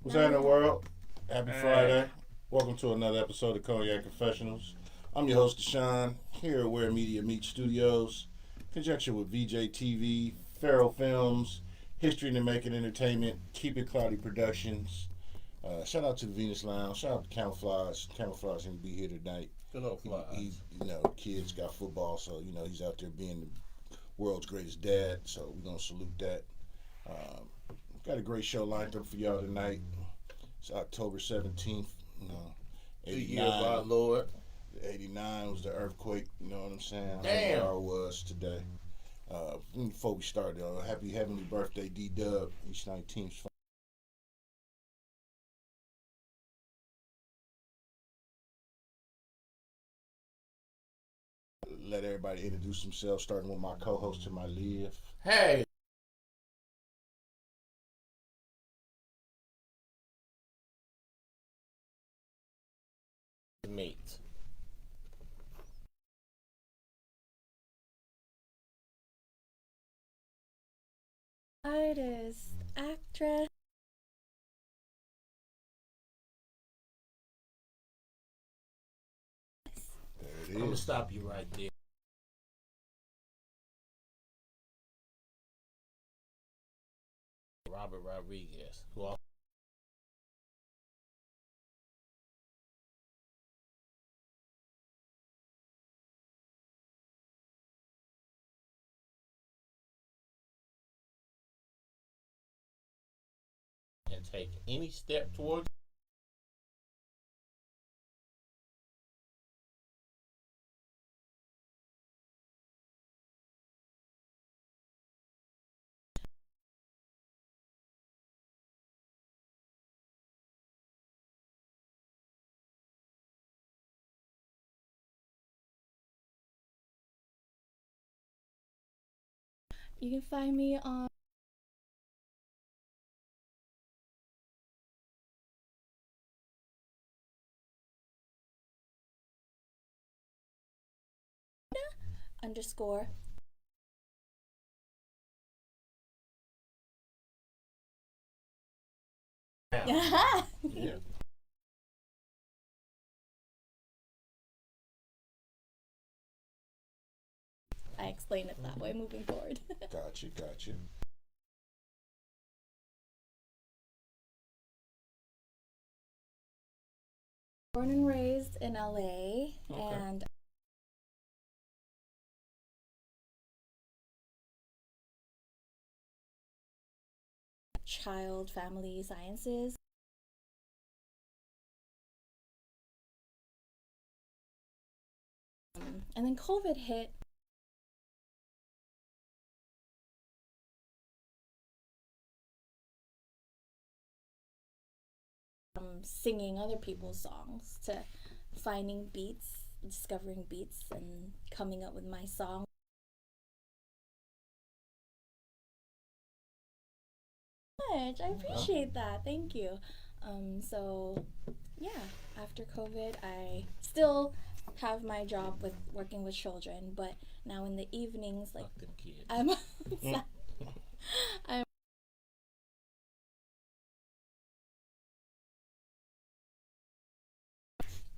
What's happening, world? Happy Friday. Welcome to another episode of Cognac Confessionals. I'm your host, Deshaun, here at Where Media Meets Studios, in conjunction with VJ TV, Farrell Films, History in the Making Entertainment, Keep It Cloudy Productions. Shout out to the Venus Lounge. Shout out to Camouflage. Camouflage going to be here tonight. Good old Flies. Kids got football, so, he's out there being the world's greatest dad, so we're going to salute that. Got a great show lined up for y'all tonight. It's October 17th. The year of our Lord. 89 was the earthquake, you know what I'm saying? Damn. How it was today. Before we start, happy heavenly birthday, D-Dub. Each 19th. Let everybody introduce themselves, starting with my co-host to my left. Hey. Meat. Artist, actress. There it I'm going to is. stop you right there. Robert Rodriguez, who also and take any step towards You can find me on underscore yeah. Yeah. I explain it that way moving forward. Gotcha. Born and raised in LA, Okay. and child family sciences. And then COVID hit. Singing other people's songs to finding beats, discovering beats, and coming up with my song. I appreciate that. Thank you. So yeah, after COVID, I still have my job with working with children, but now in the evenings, like Fuck them kids. I'm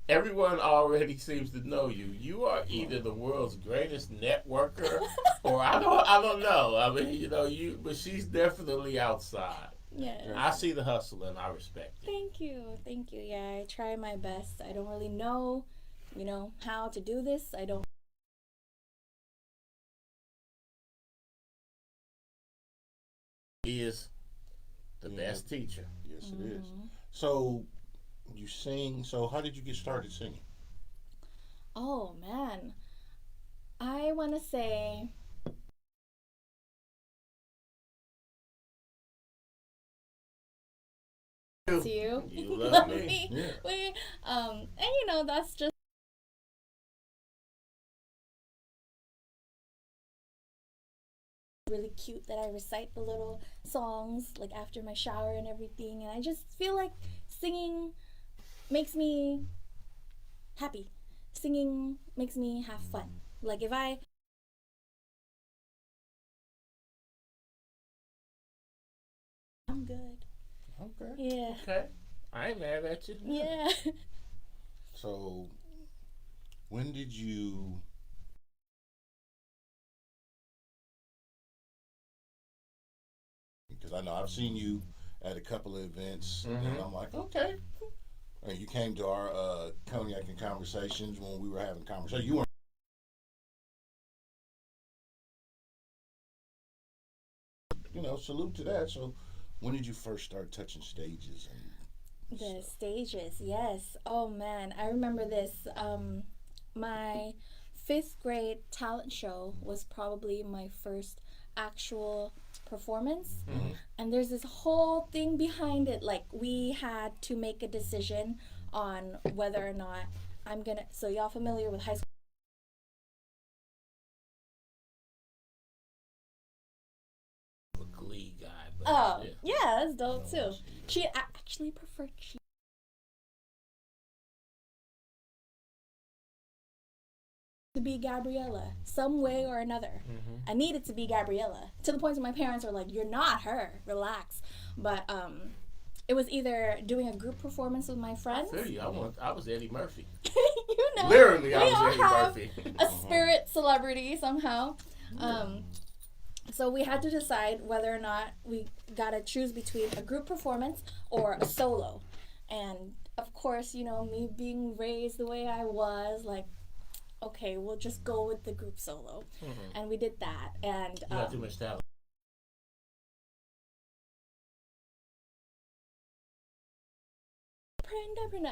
Everyone already seems to know you. You are either the world's greatest networker, or I don't know. I mean, but she's definitely outside. yeah. I see the hustle and I respect it. Thank you. Yeah, I try my best. I don't really know, how to do this. I don't. He is the best teacher. Yes, it is. So, you sing. So, how did you get started singing? Oh man, I want to say to you. You love me. Yeah. And that's just really cute that I recite the little songs like after my shower and everything, and I just feel like singing makes me happy. Singing makes me have fun. Like if I'm good. Okay. Yeah. Okay. I ain't mad at you. Yeah. So, when did you? Because I know I've seen you at a couple of events, and I'm like, okay. And you came to our Cognac and Conversations when we were having conversations. You weren't, salute to that. So, when did you first start touching stages? And The stages, yes. Oh man, I remember this. My 5th grade talent show was probably my first actual performance. And there's this whole thing behind it. Like, we had to make a decision on whether or not so y'all familiar with high school? A Glee guy. But Oh, yeah, that's dope too. She actually preferred to be Gabriella some way or another. I needed to be Gabriella to the point where my parents were like, "You're not her. Relax." But it was either doing a group performance with my friends. I feel you. I was Eddie Murphy. Literally, I was Eddie Murphy. A spirit celebrity somehow. So we had to decide whether or not we gotta choose between a group performance or a solo. And of course, me being raised the way I was, like, okay, we'll just go with the group solo. And we did that. And You got too much talent.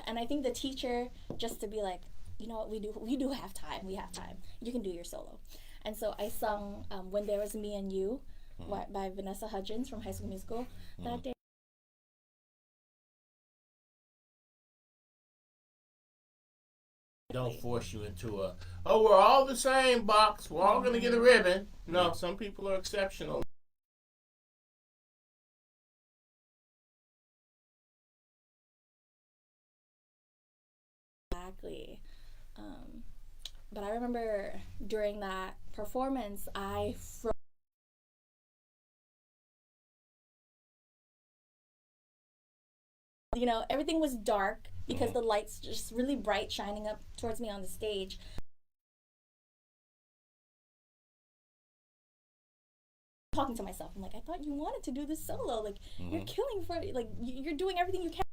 and I think the teacher, just to be like, you know what, we do have time. We have time. You can do your solo. And so I sung When There Was Me and You by Vanessa Hudgens from High School Musical that day. Don't force you into we're all the same box. We're all going to get a ribbon. No, some people are exceptional. Exactly. But I remember during that performance, I froze. Everything was dark because the lights just really bright shining up towards me on the stage. Talking to myself, I'm like, I thought you wanted to do this solo. Like, you're killing for it. Like, you're doing everything you can.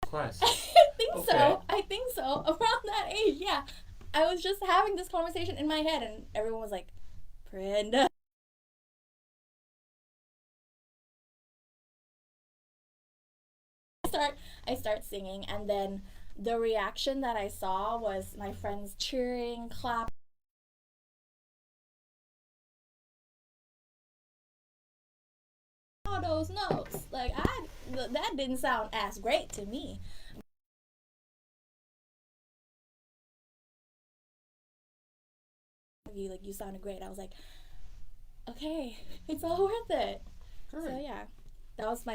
Christ. I think so. Around that age, yeah. I was just having this conversation in my head, and everyone was like, Brenda. I start singing, and then the reaction that I saw was my friends cheering, clapping. All those notes, like, that didn't sound as great to me. Like, you sounded great. I was like, okay, it's all worth it. Great. So yeah, that was my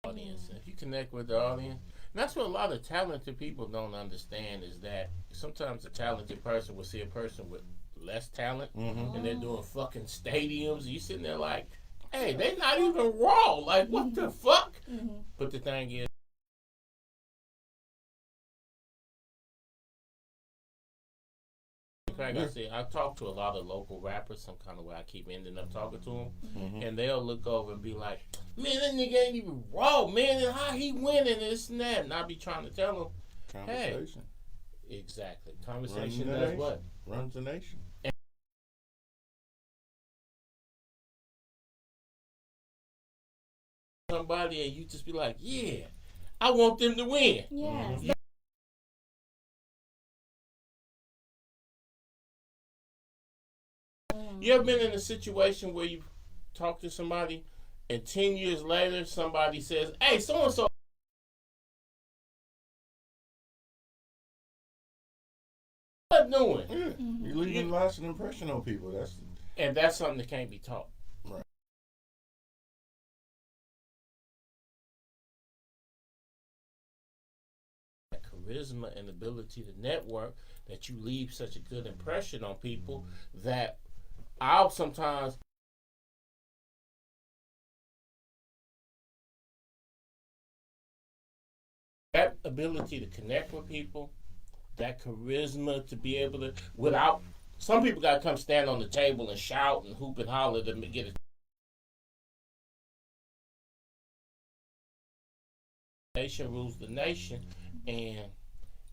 audience. If you connect with the audience, and that's what a lot of talented people don't understand, is that sometimes a talented person will see a person with less talent and they're doing fucking stadiums, and you sitting there like, hey, they're not even raw. Like, what the fuck? But the thing is, like I said, I talk to a lot of local rappers, some kind of way I keep ending up talking to them, and they'll look over and be like, man, that nigga ain't even raw, man, and how he winning this and that, and I be trying to tell them, conversation. Hey, exactly, conversation does what? Runs the nation. Somebody and you just be like, yeah, I want them to win. Yes. You ever been in a situation where you talk to somebody and 10 years later somebody says, hey, so-and-so, what doing? Yeah. You're leaving lasting impression on people. That's something that can't be taught. Right. Charisma and ability to network, that you leave such a good impression on people that I'll sometimes that ability to connect with people, that charisma to be able to without some people gotta come stand on the table and shout and hoop and holler to get a nation rules the nation, and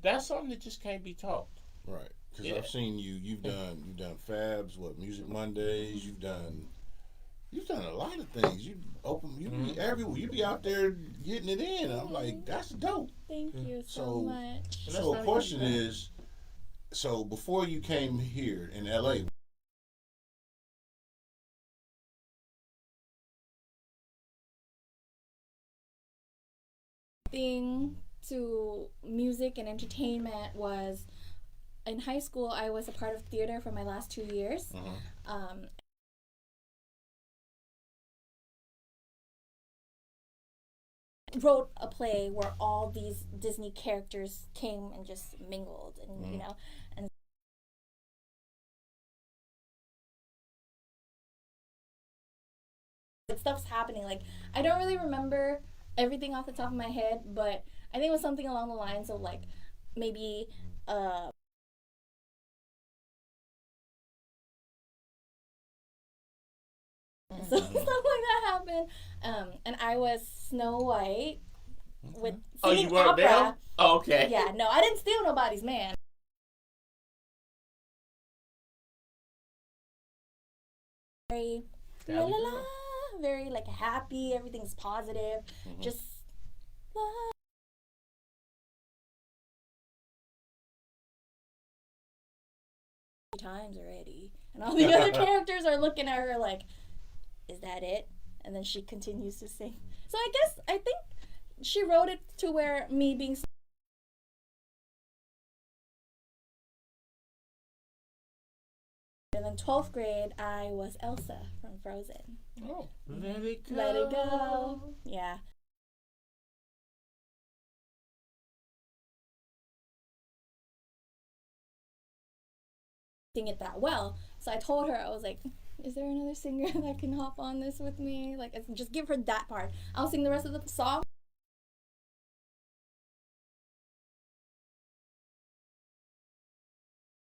that's something that just can't be taught. Right. Because Yeah. I've seen you've done Fabs, Music Mondays, you've done a lot of things. You be out there getting it in. I'm like, that's dope. Thank you so So- much. And So that's the not question even is, so before you came here in LA, Thing to music and entertainment was in high school. I was a part of theater for my last 2 years. Wrote a play where all these Disney characters came and just mingled, and you know, and stuff's happening. Like, I don't really remember everything off the top of my head, but I think it was something along the lines of like maybe so stuff like that happened. And I was Snow White with Oh, singing you weren't opera. there? Oh, okay. Yeah, no, I didn't steal nobody's man. Very la la la, very like happy. Everything's positive. Just love. Times already, and all the other characters are looking at her like, "Is that it?" And then she continues to sing. So I think she wrote it to where me being. And then 12th grade, I was Elsa from Frozen. Oh, let it go. Let it go. Yeah. Sing it that well. So I told her, I was like, is there another singer that can hop on this with me? Like, just give her that part. I'll sing the rest of the song.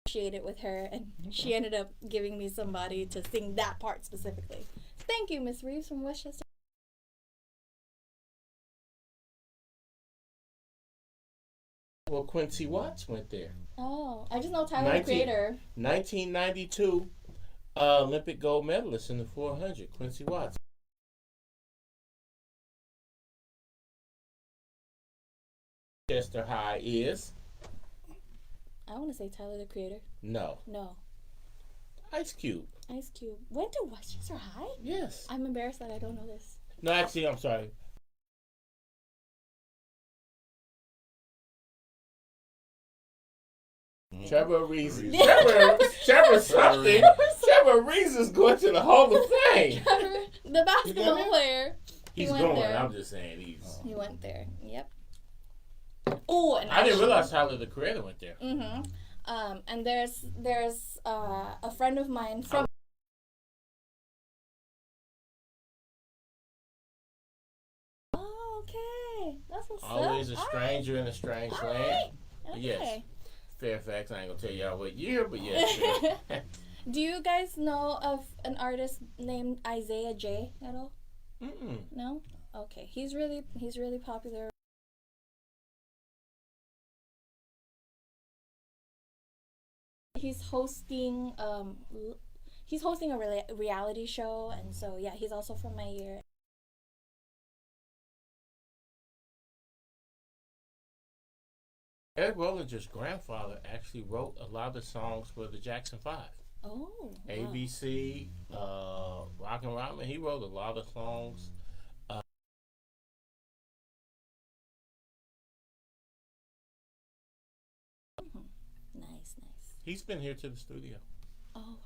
Appreciate it with her, and she ended up giving me somebody to sing that part specifically. Thank you, Miss Reeves from Westchester. Well, Quincy Watts went there. Oh, I just know Tyler, the Creator. 1992 Olympic gold medalist in the 400, Quincy Watts. Chester High is? I want to say Tyler, the Creator. No. No. Ice Cube. Ice Cube. Went to Westchester High? Yes. I'm embarrassed that I don't know this. No, actually, I'm sorry. Trevor Reeves. Trevor something. Trevor Reeves is going to the Hall of Fame. The basketball player. He's went going. there. I'm just saying He went there. Yep. Oh, and I didn't realize Tyler, the Creator, went there. And there's a friend of mine from. Oh, okay. That's what's Always up. a stranger in a strange All land. right. Yes. Okay. Fairfax. I ain't gonna tell y'all what year, but yes. Do you guys know of an artist named Isaiah J at all? No? Okay. He's really popular. He's hosting a reality show, and so yeah, he's also from my year. Eric Rollinger's grandfather actually wrote a lot of the songs for the Jackson 5. Oh. Wow. ABC, Rockin' Rodman. He wrote a lot of songs. Nice. He's been here to the studio. Oh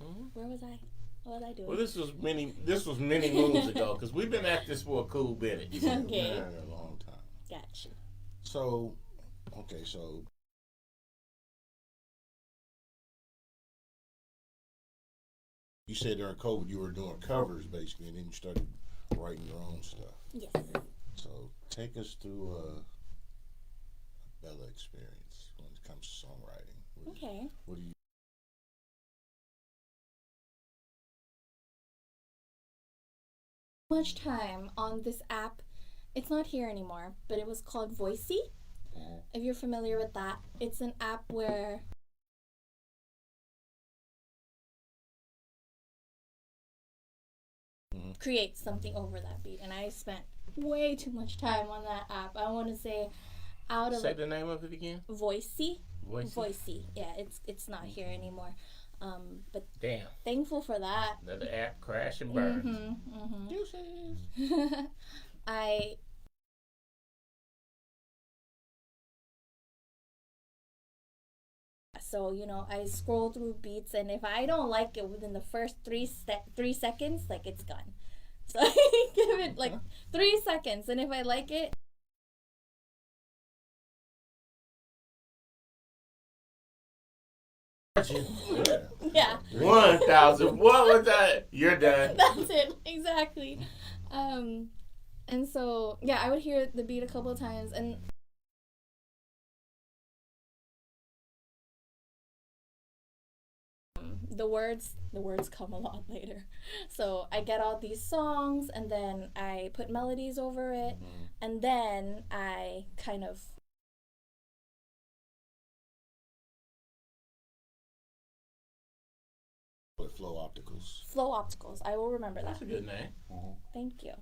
wow. Where was I? What was I doing? Well, this was many moons ago because we've been at this for a cool minute. Okay. Yeah, a long time. Gotcha. So, okay, so You said during COVID you were doing covers basically, and then you started writing your own stuff. Yes. So take us through a Bella experience when it comes to songwriting. Okay. What do you? Much time on this app. It's not here anymore, but it was called Voicey. If you're familiar with that, it's an app where create something over that beat, and I spent way too much time on that app. I want to say out of Say the name of it again. Voicey. Voicey. Yeah, it's not here anymore. But Damn. thankful for that. Another app crash and burn. Deuces. So, you know, I scroll through beats, and if I don't like it within the first 3 seconds, like, it's gone. So I give it like 3 seconds, and if I like it, yeah, 1,000. What was that? You're done. that's it, exactly. And so, yeah, I would hear the beat a couple of times, and the words come a lot later. So I get all these songs, and then I put melodies over it, and then I kind of With Flow Opticals. Flow Opticals. I will remember that. That's a good name. Thank you.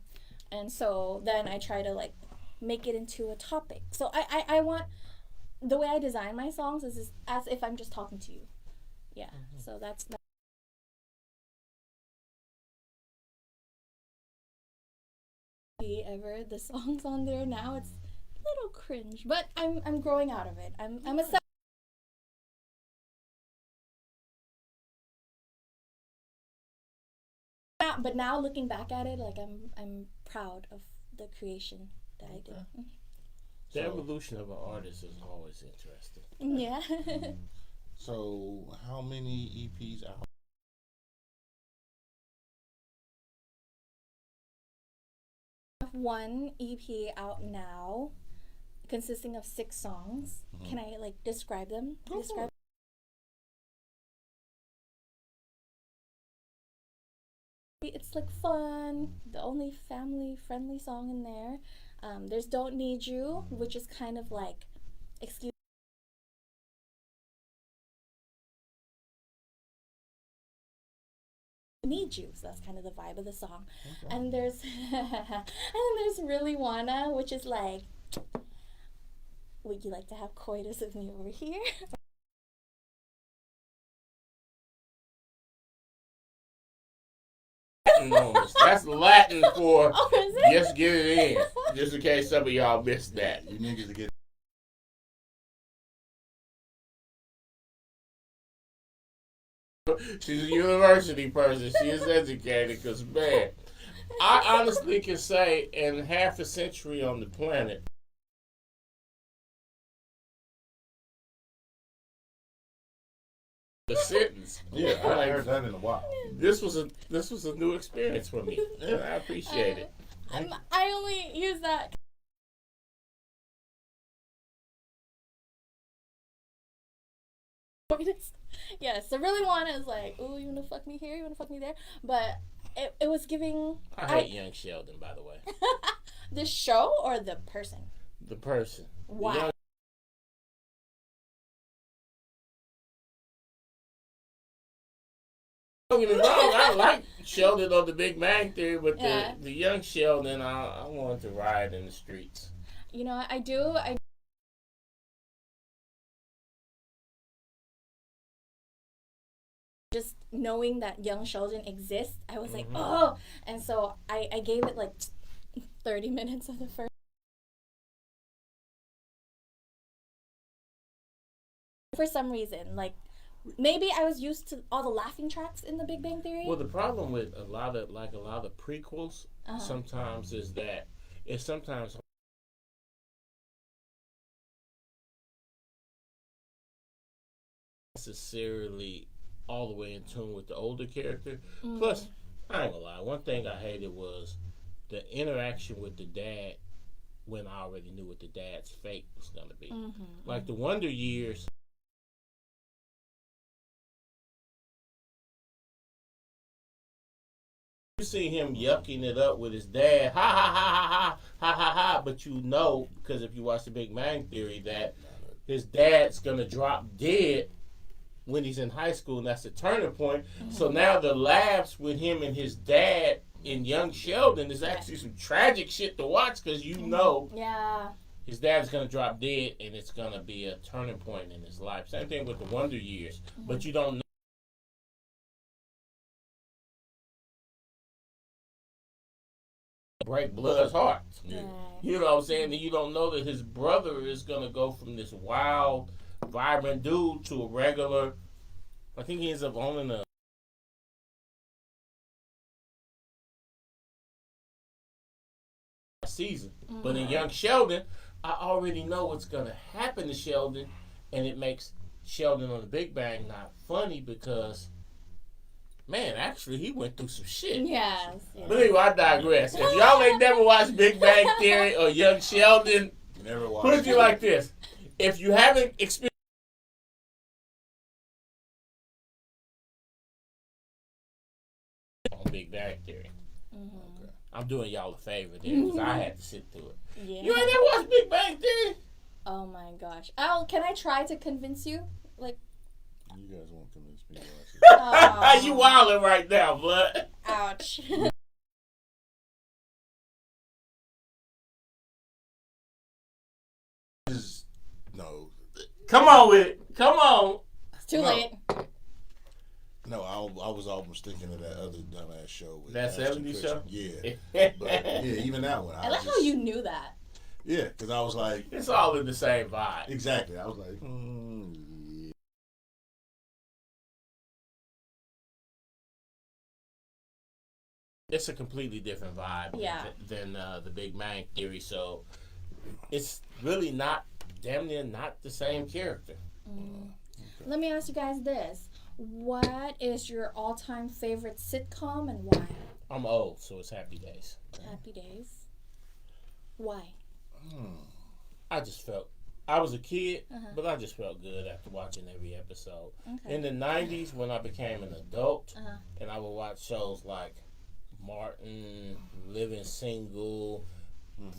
And so then I try to like make it into a topic. So I want, the way I design my songs is as if I'm just talking to you. Yeah. So that's ever the songs on there now. It's a little cringe, but I'm growing out of it. I'm a but now looking back at it, like I'm proud of the creation that I did. The evolution of an artist is always interesting. Yeah. So how many EPs out? One EP out now, consisting of 6 songs. Can I like describe them? It's like fun. The only family-friendly song in there. There's "Don't Need You," which is kind of like, excuse. Need you, so that's kind of the vibe of the song. And there's Really Wanna, which is like, would you like to have coitus with me over here? That's Latin for Oh, is it? just get it in. Just in case some of y'all missed that. You niggas to get. She's a university person. She is educated because, man, I honestly can say in half a century on the planet, the sentence. Yeah, I heard that in a while. This was a new experience for me, and I appreciate it. I only use that. Yeah, so Really Wanna is like, ooh, you wanna fuck me here, you wanna fuck me there, but it was giving. I hate Young Sheldon, by the way. The show or the person? The person. Why? The young Don't get me wrong, I like Sheldon on The Big Bang Theory, but the young Sheldon, I wanted to ride in the streets. You know, I do. Just knowing that young Sheldon exists, I was like, oh! And so I gave it like 30 minutes of the first. For some reason, like, maybe I was used to all the laughing tracks in The Big Bang Theory. Well, the problem with a lot of prequels sometimes is that it's sometimes necessarily all the way in tune with the older character. Plus, I ain't gonna lie, one thing I hated was the interaction with the dad when I already knew what the dad's fate was gonna be. Like the Wonder Years. You see him yucking it up with his dad, ha ha ha ha ha ha ha ha. But you know, because if you watch The Big Bang Theory, that his dad's gonna drop dead when he's in high school, and that's the turning point. So now the laughs with him and his dad and young Sheldon is actually some tragic shit to watch, because you know his dad's gonna drop dead, and it's gonna be a turning point in his life. Same thing with the Wonder Years, but you don't know. Break Blood's heart. You know what I'm saying? And you don't know that his brother is gonna go from this wild, vibrant dude to a regular. I think he ends up owning a season. But in young Sheldon, I already know what's gonna happen to Sheldon, and it makes Sheldon on the Big Bang not funny because, man, actually, he went through some shit. Yes. But anyway, I digress. If y'all ain't never watched Big Bang Theory or Young Sheldon, Never watched put it to you like this. If you haven't experienced on Big Bang Theory, I'm doing y'all a favor there because I had to sit through it. Yeah. You ain't never watched Big Bang Theory? Oh my gosh. Oh, can I try to convince you? Like, You guys won't convince me to watch it. You wildin' right now, blood. Ouch. No. Come on with it. Come on. It's too late. No, I was almost thinking of that other dumbass show. With That Ashton 70s Kutcher. show? Yeah. But, yeah, even that one. I like how you knew that. Yeah, because I was like... It's all in the same vibe. Exactly. I was like, yeah. It's a completely different vibe than the Big Bang Theory, so it's really not, damn near not the same character. Okay. Let me ask you guys this. What is your all-time favorite sitcom and why? I'm old, so it's Happy Days. Happy Days. Why? I just felt, I was a kid, but I just felt good after watching every episode. Okay. In the 90s, when I became an adult, and I would watch shows like Martin, Living Single,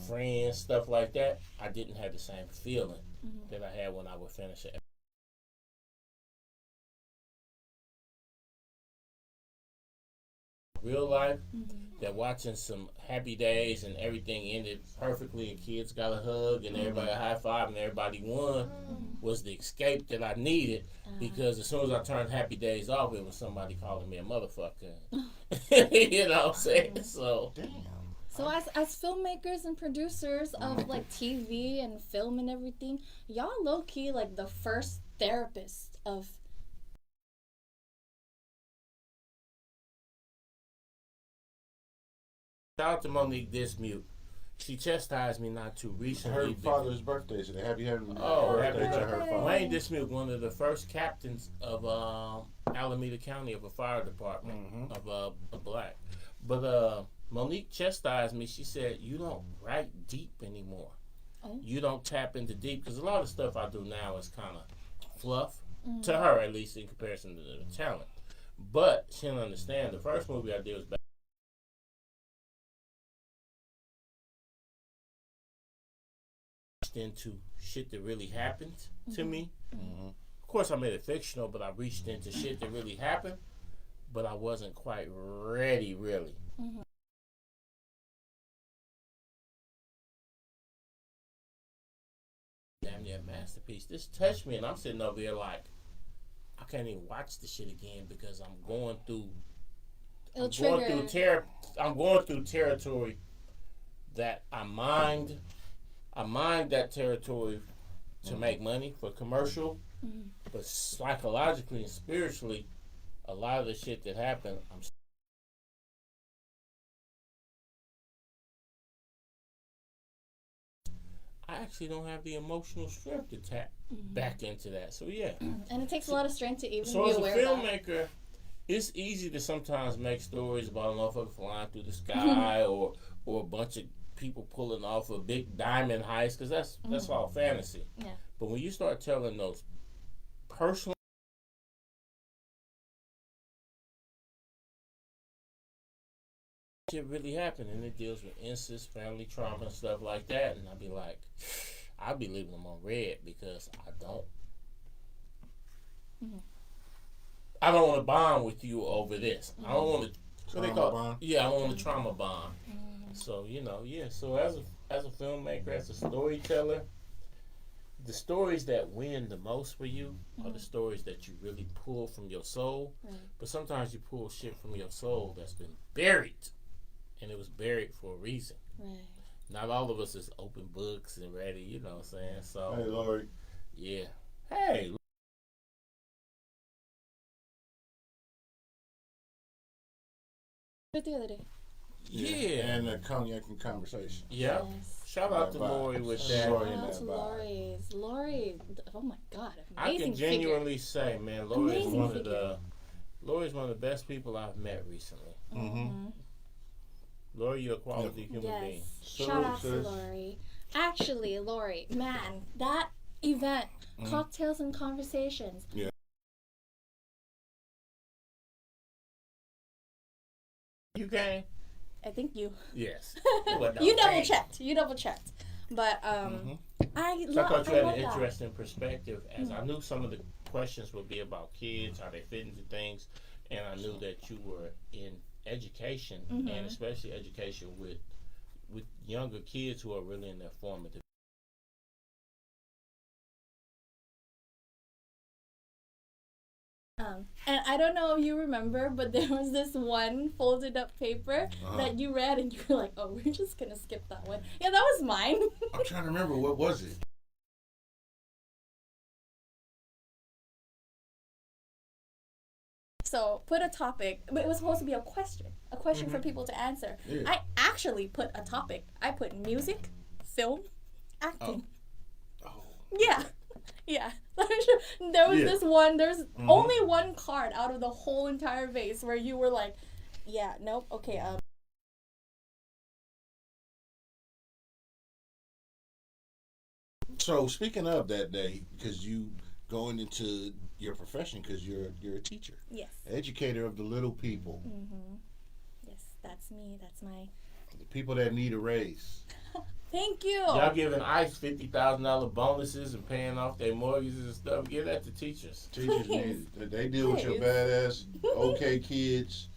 Friends, stuff like that, I didn't have the same feeling that I had when I would finish it. Real life, that watching some Happy Days and everything ended perfectly and kids got a hug and everybody a high five and everybody won was the escape that I needed, because as soon as I turned Happy Days off, it was somebody calling me a motherfucker. You know what I'm saying? So So as filmmakers and producers of like TV and film and everything, y'all low key like the first therapist of. Shout out to Monique Dismute. She chastised me not too recently. Her father's birthday today. Happy birthday happy to her father. Wayne Dismute, one of the first captains of Alameda County of a fire department of black. But Monique chastised me. She said, "You don't write deep anymore. You don't tap into deep, because a lot of stuff I do now is kind of fluff to her, at least in comparison to the talent. But she didn't understand. The first movie I did was back into shit that really happened to me. Of course, I made it fictional, but I reached into shit that really happened, but I wasn't quite ready, really. Damn near masterpiece. This touched me, and I'm sitting over here like, I can't even watch the shit again because I'm going through. I'm going through territory that I mined that territory to make money for commercial, but psychologically and spiritually, a lot of the shit that happened, I actually don't have the emotional strength to tap back into that. So yeah. And it takes a lot of strength to even So be as a aware of that. filmmaker, it's easy to sometimes make stories about a motherfucker flying through the sky or a bunch of people pulling off a big diamond heist, because that's all fantasy. Yeah. But when you start telling those personal shit really happened, and it deals with incest, family trauma, and stuff like that, and I'd be like, I'd be leaving them on red because I don't want to bond with you over this. I don't want to. What they call bond? Yeah, I don't want to trauma bond. So So as a filmmaker, as a storyteller, the stories that win the most for you are the stories that you really pull from your soul. But sometimes you pull shit from your soul that's been buried, and it was buried for a reason. Right. Not all of us is open books and ready, you know what I'm saying? So Hey, Lori. yeah. Hey. The other day. Yeah. And the Cognac Conversation. Yeah. Yes. Shout out to That vibe. Lori with Shout that. out Shout out that to vibe. Lori. Oh my God, I amazing can genuinely say, man, Lori is Amazing one figure. of the Lori's one of the best people I've met recently. Mm-hmm. Lori, you're a quality human being. Yes. Shout out to sis. Lori. Actually, Lori, man, that event, Cocktails and Conversations. Yeah. You came? I think you. Yes. You double checked. But I So I thought you had love an that. interesting perspective, as I knew some of the questions would be about kids, how they fit into things, and I knew that you were in education, and especially education with younger kids who are really in their formative. And I don't know if you remember, but there was this one folded up paper that you read, and you were like, "Oh, we're just gonna skip that one." Yeah, that was mine. I'm trying to remember, what was it? So put a topic, but it was supposed to be a question for people to answer. Yeah. I actually put a topic. I put music, film, acting. Oh. Yeah. Yeah. There was this one, there's only one card out of the whole entire vase where you were like, yeah, nope, okay, So speaking of that day, because you going into your profession, because you're a teacher, yes. educator of the little people, Yes, that's me. That's my. the people that need a raise. Thank you. Y'all giving ICE $50,000 bonuses and paying off their mortgages and stuff. Give that to teachers. Teachers Please. need, they deal with your Please. badass okay kids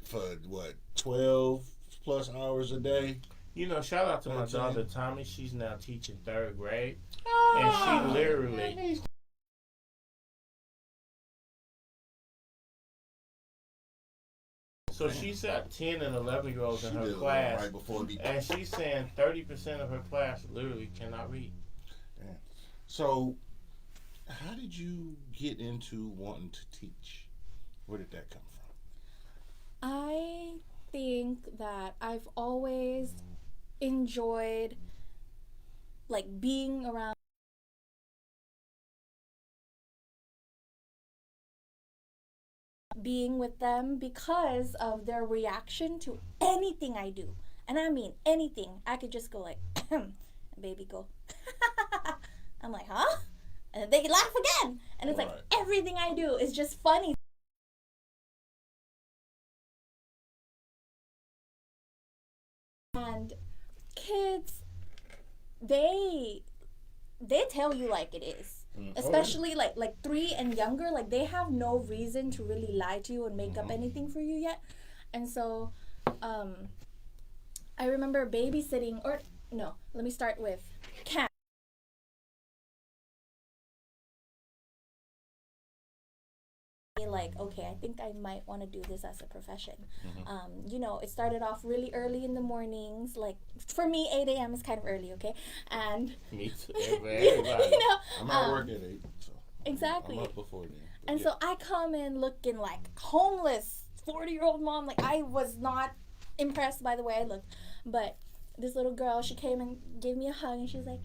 for what, 12 plus hours a day. You know, shout out to my That's it. daughter Tommy. She's now teaching 3rd grade, Oh, and she literally. So she's got 10 and 11-year-olds in She her did it class, right before we. and she's saying 30% of her class literally cannot read. So, how did you get into wanting to teach? Where did that come from? I think that I've always enjoyed like being around being with them because of their reaction to anything I do. And I mean anything. I could just go like, and baby go, I'm like, huh? And they laugh again. And it's like Right. everything I do is just funny. And kids, they tell you like it is. Especially like 3 and younger, like they have no reason to really lie to you and make up anything for you yet. And so I remember babysitting, or no, let me start with camp. Like, okay, I think I might want to do this as a profession. You know, it started off really early in the mornings. Like for me, 8 a.m. is kind of early, okay? And Me too. Everybody. you know, I'm at work at 8, so exactly. I'm up before then. But And yeah. so I come in looking like homeless, 40-year-old mom. Like I was not impressed by the way I looked. But this little girl, she came and gave me a hug, and she was like,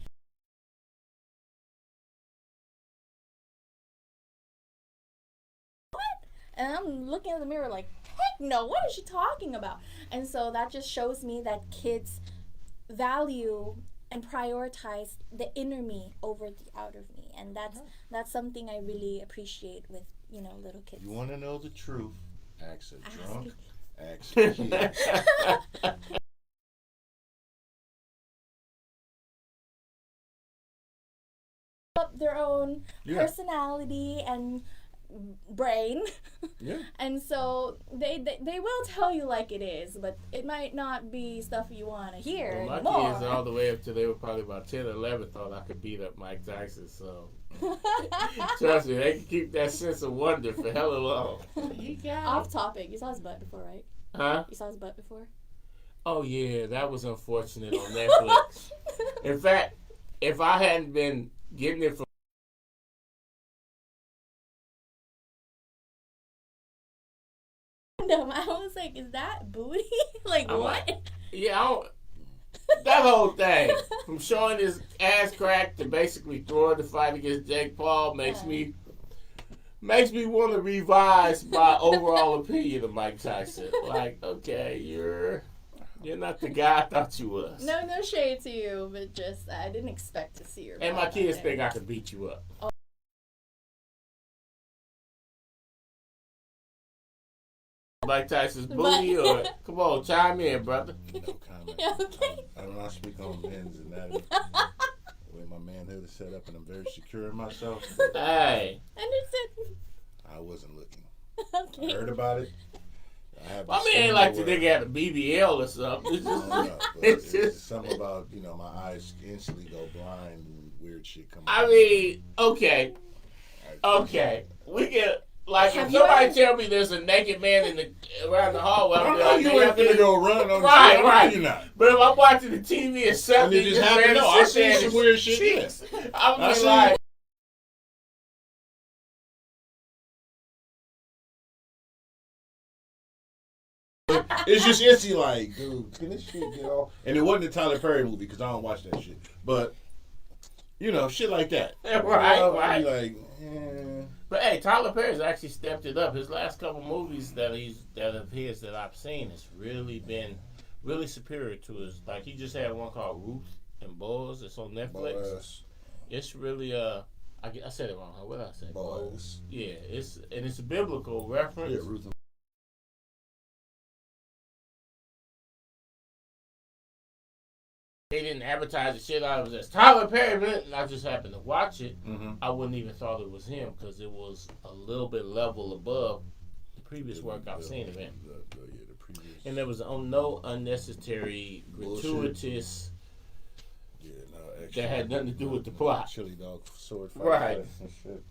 And I'm looking in the mirror like, heck no, what is she talking about? And so that just shows me that kids value and prioritize the inner me over the outer me. And that's something I really appreciate with, little kids. You want to know the truth? Ask a drunk. Ask a a kid. Up their own personality and brain. Yeah. And so they will tell you like it is, but it might not be stuff you want to hear my anymore. kids all the way up to they were probably about 10 or 11 thought I could beat up Mike Tyson, so trust me, they can keep that sense of wonder for hella long. Off topic, you saw his butt before, right? Huh? You saw his butt before? Oh yeah, that was unfortunate on Netflix. In fact, if I hadn't been getting it from I was like, is that booty? Like, what? Yeah, I don't. That whole thing, from showing his ass crack to basically throwing the fight against Jake Paul, makes me want to revise my overall opinion of Mike Tyson. Like, okay, you're not the guy I thought you was. No shade to you, but just I didn't expect to see your. And my kids think I can beat you up. Oh. Mike Tyson's booty, or come on, chime in, brother. No comment. Okay. I don't speak on men's anatomy. The way my manhood is set up, and I'm very secure in myself. Hey. Understood. I wasn't looking. Okay. I heard about it. My man ain't like the nigga had a BBL or something. It's just, know, it's just something about, my eyes instantly go blind and weird shit come out. I mean, okay. We get, like, if Have you somebody ever- tell me there's a naked man around the hallway, I I'm know like, you nigga, ain't finna go run on Right, the right. You're not. But if I'm watching the TV and something, And it just happened. No, I seen some weird shit. Cheeks, Yeah. I'm I just seen like, It's just itchy, like, dude, can this shit get off? And it wasn't a Tyler Perry movie because I don't watch that shit. But, shit like that. Right. Like, But hey, Tyler Perry's actually stepped it up. His last couple movies that I've seen has really been really superior to his. Like, he just had one called Ruth and Boys. It's on Netflix. Boys. It's really I said it wrong. What did I say? Boys. Yeah, it's a biblical reference. Yeah, Ruth and They didn't advertise the shit out of it as Tyler Perry, and I just happened to watch it. Mm-hmm. I wouldn't even thought it was him because it was a little bit level above the previous work I've seen of him. The previous. And there was no unnecessary, gratuitous Extra, that had nothing to do with the plot. Chili dog sword fight. Right. And shit.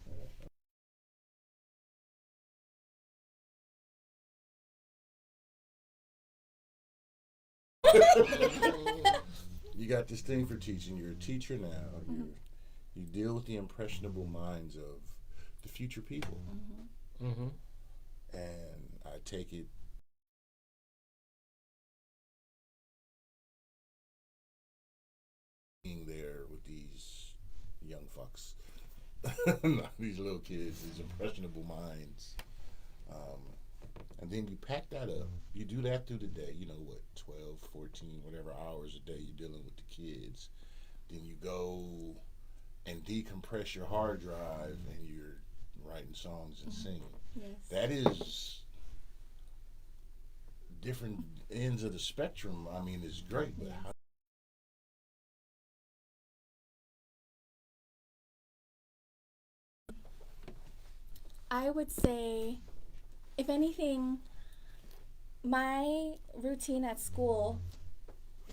You got this thing for teaching. You're a teacher now. Mm-hmm. You deal with the impressionable minds of the future people. Mm-hmm. And I take it being there with these young fucks, these little kids, these impressionable minds. And then you pack that up. You do that through the day, 12, 14, whatever hours a day you're dealing with the kids. Then you go and decompress your hard drive and you're writing songs and singing. Yes. That is different ends of the spectrum. I mean, it's great, but how I would say, if anything, my routine at school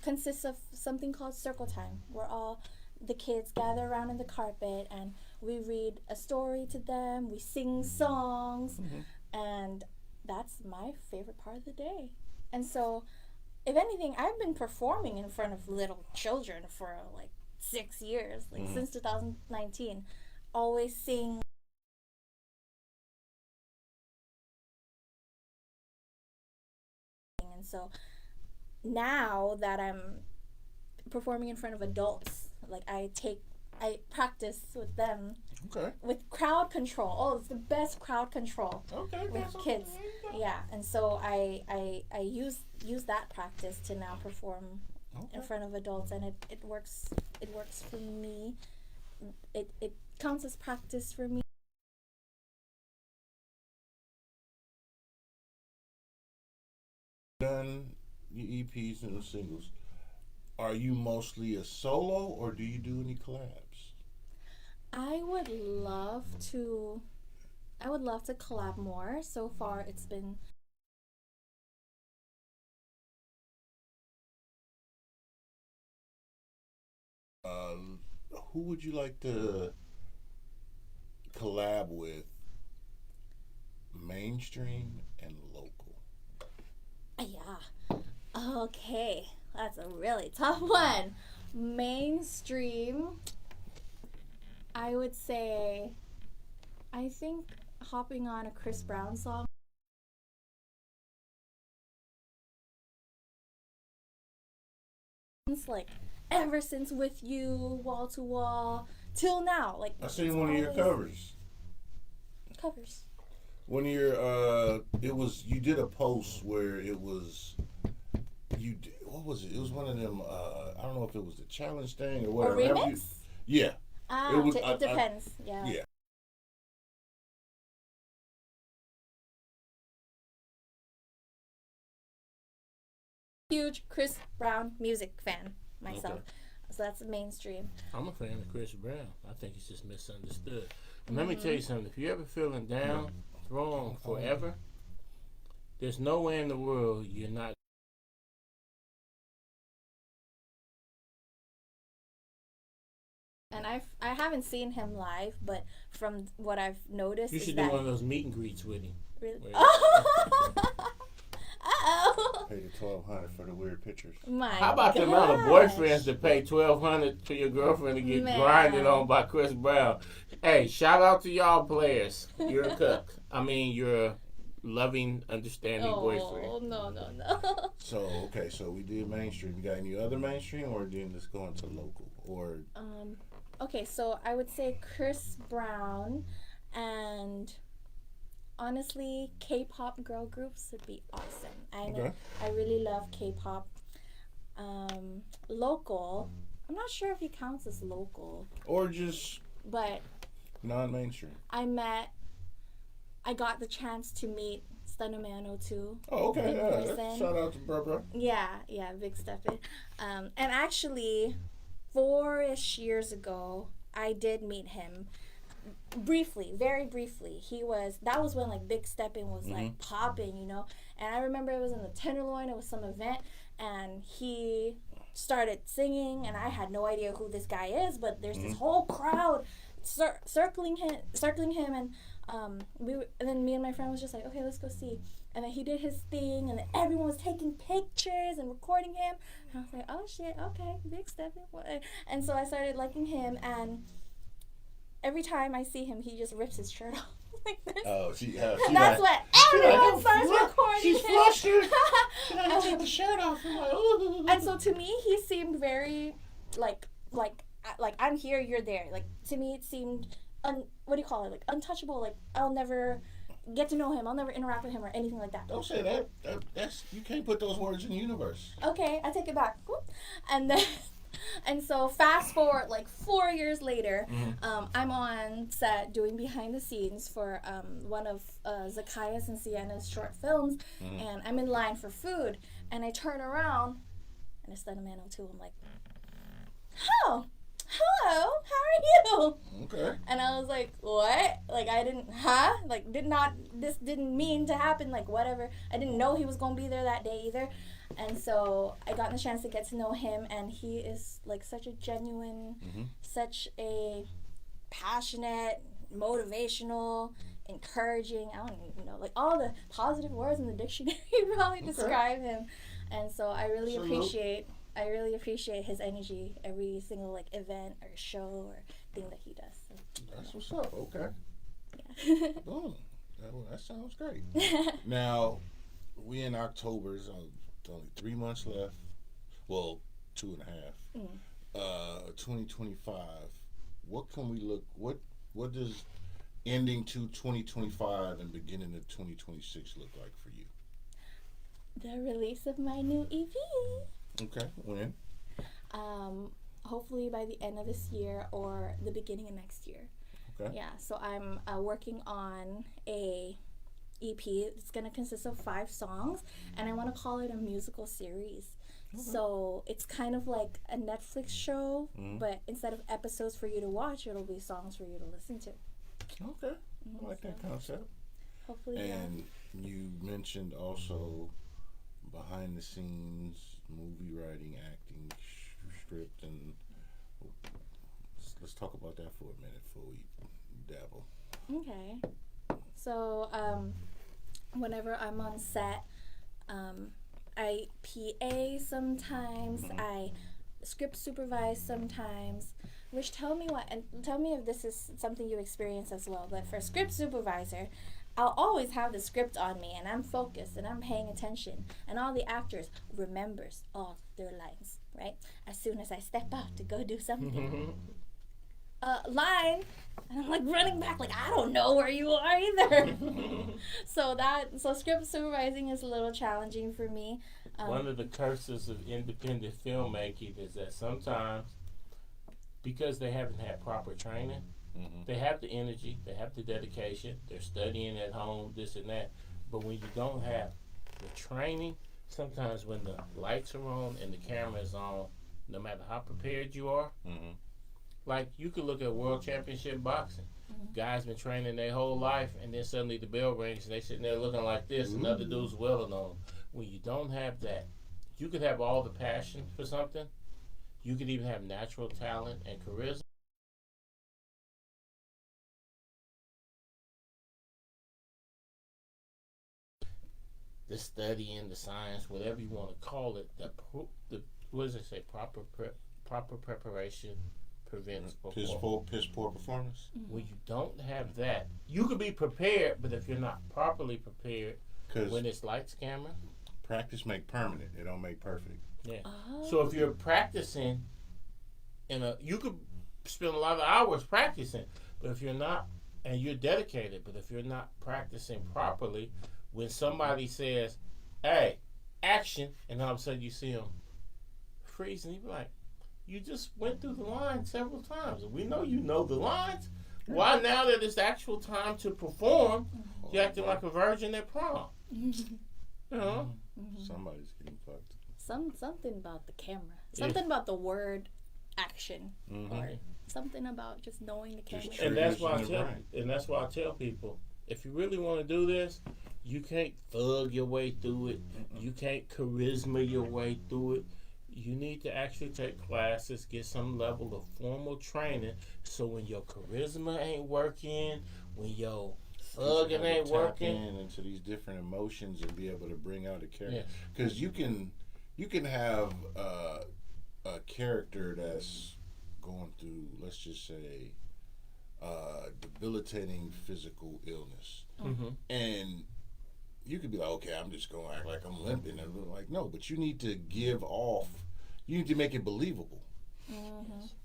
consists of something called circle time, where all the kids gather around in the carpet and we read a story to them, we sing songs, and that's my favorite part of the day. And so, if anything, I've been performing in front of little children for like 6 years, since 2019. Always sing. And so now that I'm performing in front of adults, like I take I practice with them. Okay. With crowd control. Oh, it's the best crowd control. Okay. With kids. Yeah, and so I use that practice to now perform in front of adults, and it works for me. It counts as practice for me. Done your EPs and the singles. Are you mostly a solo, or do you do any collabs? I would love to collab more. So far it's been Who would you like to collab with, mainstream and local? yeah. Okay, that's a really tough one. Mainstream, I would say, I think hopping on a Chris Brown song. It's like ever since With You, Wall to Wall, till now. Like I seen one of your covers. Covers. One of your you did a post where it was what was it? It was one of them. I don't know if it was the challenge thing or whatever. A remix? Yeah. It depends. Yeah. Huge Chris Brown music fan myself. Okay. So that's mainstream. I'm a fan of Chris Brown. I think he's just misunderstood. And let me tell you something. If you're ever feeling down, wrong, forever, there's nowhere in the world you're not. And I haven't seen him live, but from what I've noticed, you should do one of those meet and greets with him. Really? Pay the $1,200 for the weird pictures. How about the amount of boyfriends that pay $1,200 for your girlfriend to get grinded on by Chris Brown? Hey, shout out to y'all players. You're a cook. I mean, you're a loving, understanding boyfriend. Oh no. So we did mainstream. You got any other mainstream, or then just going to local, or? Okay, so I would say Chris Brown, and honestly, K-pop girl groups would be awesome. I really love K-pop. Local, I'm not sure if he counts as local. Or just but non-mainstream. I got the chance to meet Stunamano too. Oh, okay. Yeah. Shout out to bro. Yeah, Big Stefan. And actually, 4-ish years ago, I did meet him. Briefly, very briefly. That was when like Big Steppin' was like popping, you know. And I remember it was in the Tenderloin, it was some event, and he started singing, and I had no idea who this guy is, but there's this whole crowd circling him, and and then me and my friend was just like, okay, let's go see. And then he did his thing, and then everyone was taking pictures and recording him. And I was like, oh shit, okay, Big Steppin'. And so I started liking him, and every time I see him, he just rips his shirt off like this. Oh, and that's what everyone starts recording. She's flustered. She gotta take the shirt off. I'm like, ooh. And so to me, he seemed very like I'm here, you're there. Like to me, it seemed like untouchable. Like I'll never get to know him. I'll never interact with him or anything like that. Don't say that. That's you can't put those words in the universe. Okay, I take it back. And then. And so fast forward like 4 years later, I'm on set doing behind the scenes for one of Zacchaeus and Sienna's short films, and I'm in line for food, and I turn around, and it's Stunamano too. I'm like, oh, hello, how are you? Okay. And I was like, what? Like I didn't, this didn't mean to happen, like whatever. I didn't know he was gonna be there that day either. And so I got the chance to get to know him, and he is like such a genuine, such a passionate, motivational, encouraging, I don't even know, like all the positive words in the dictionary probably describe him. And so I really appreciate his energy every single like event or show or thing that he does. So, that's what's up. Okay. Yeah. Boom. That sounds great. Now, we in October, so only 3 months left. Well, 2.5. 2025. what can we look? What does ending to 2025 and beginning of 2026 look like for you? The release of my new EP. Okay, when? Hopefully by the end of this year or the beginning of next year. Okay. Yeah, so I'm working on a EP. It's gonna consist of 5 songs, and I want to call it a musical series. So it's kind of like a Netflix show, but instead of episodes for you to watch, it'll be songs for you to listen to. Okay, I like that concept. Hopefully, And you mentioned also behind the scenes, movie writing, acting, script, and let's talk about that for a minute before we dabble. Okay. So, whenever I'm on set, I PA sometimes, I script supervise sometimes. Which tell me if this is something you experience as well. But for script supervisor, I'll always have the script on me, and I'm focused and I'm paying attention, and all the actors remembers all their lines, right? As soon as I step out to go do something, line, and I'm like running back, like I don't know where you are either. so script supervising is a little challenging for me. One of the curses of independent filmmaking is that sometimes, because they haven't had proper training, they have the energy, they have the dedication, they're studying at home, this and that. But when you don't have the training, sometimes when the lights are on and the camera is on, no matter how prepared you are, like you could look at World Championship boxing. Guys been training their whole life, and then suddenly the bell rings and they sitting there looking like this, and other dudes wailing on them. When you don't have that, you could have all the passion for something. You could even have natural talent and charisma. The studying, the science, whatever you want to call it, the what does it say? Proper preparation prevents Piss poor performance. When you don't have that, you could be prepared, but if you're not properly prepared, when it's lights, camera, practice make permanent. It don't make perfect. Yeah. So if you're practicing, you could spend a lot of hours practicing, but if you're not, and you're dedicated, but if you're not practicing properly, when somebody says, "Hey, action," and all of a sudden you see them freeze, and you be like, "You just went through the line several times, and we know you know the lines. Why now that it's actual time to perform, you're acting like a virgin at prom?" You know? Somebody's getting fucked. Something about the camera. Something about the word action. Or something about just knowing the camera. And that's why I tell people, if you really want to do this, you can't thug your way through it. You can't charisma your way through it. You need to actually take classes, get some level of formal training, so when your charisma ain't working, when your thugging ain't working, into these different emotions and be able to bring out a character. Because you can have a character that's going through, let's just say, debilitating physical illness, and you could be like, okay, I'm just going to act like I'm limping, and like, no, but you need to you need to make it believable.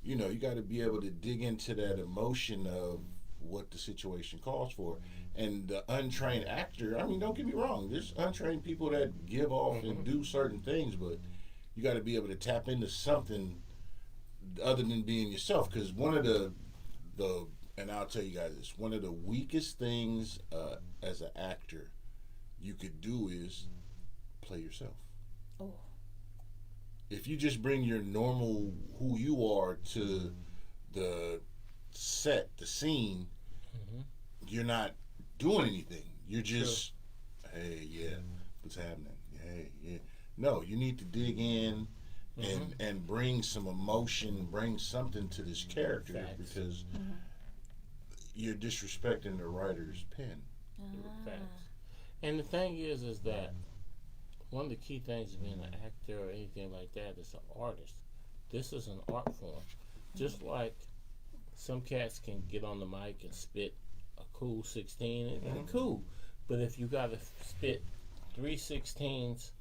You know, you got to be able to dig into that emotion of what the situation calls for. And the untrained actor, I mean, don't get me wrong, there's untrained people that give off and do certain things, but you got to be able to tap into something other than being yourself. Because one of the and I'll tell you guys this, one of the weakest things as an actor you could do is play yourself. If you just bring your normal who you are to the set, the scene, you're not doing anything. You're just, hey, yeah, what's happening? Hey, yeah. No, you need to dig in and bring some emotion, bring something to this character, because you're disrespecting the writer's pen. And the thing is that one of the key things of being an actor or anything like that is an artist. This is an art form. Just like some cats can get on the mic and spit a cool 16, and cool. But if you got to spit 3 16s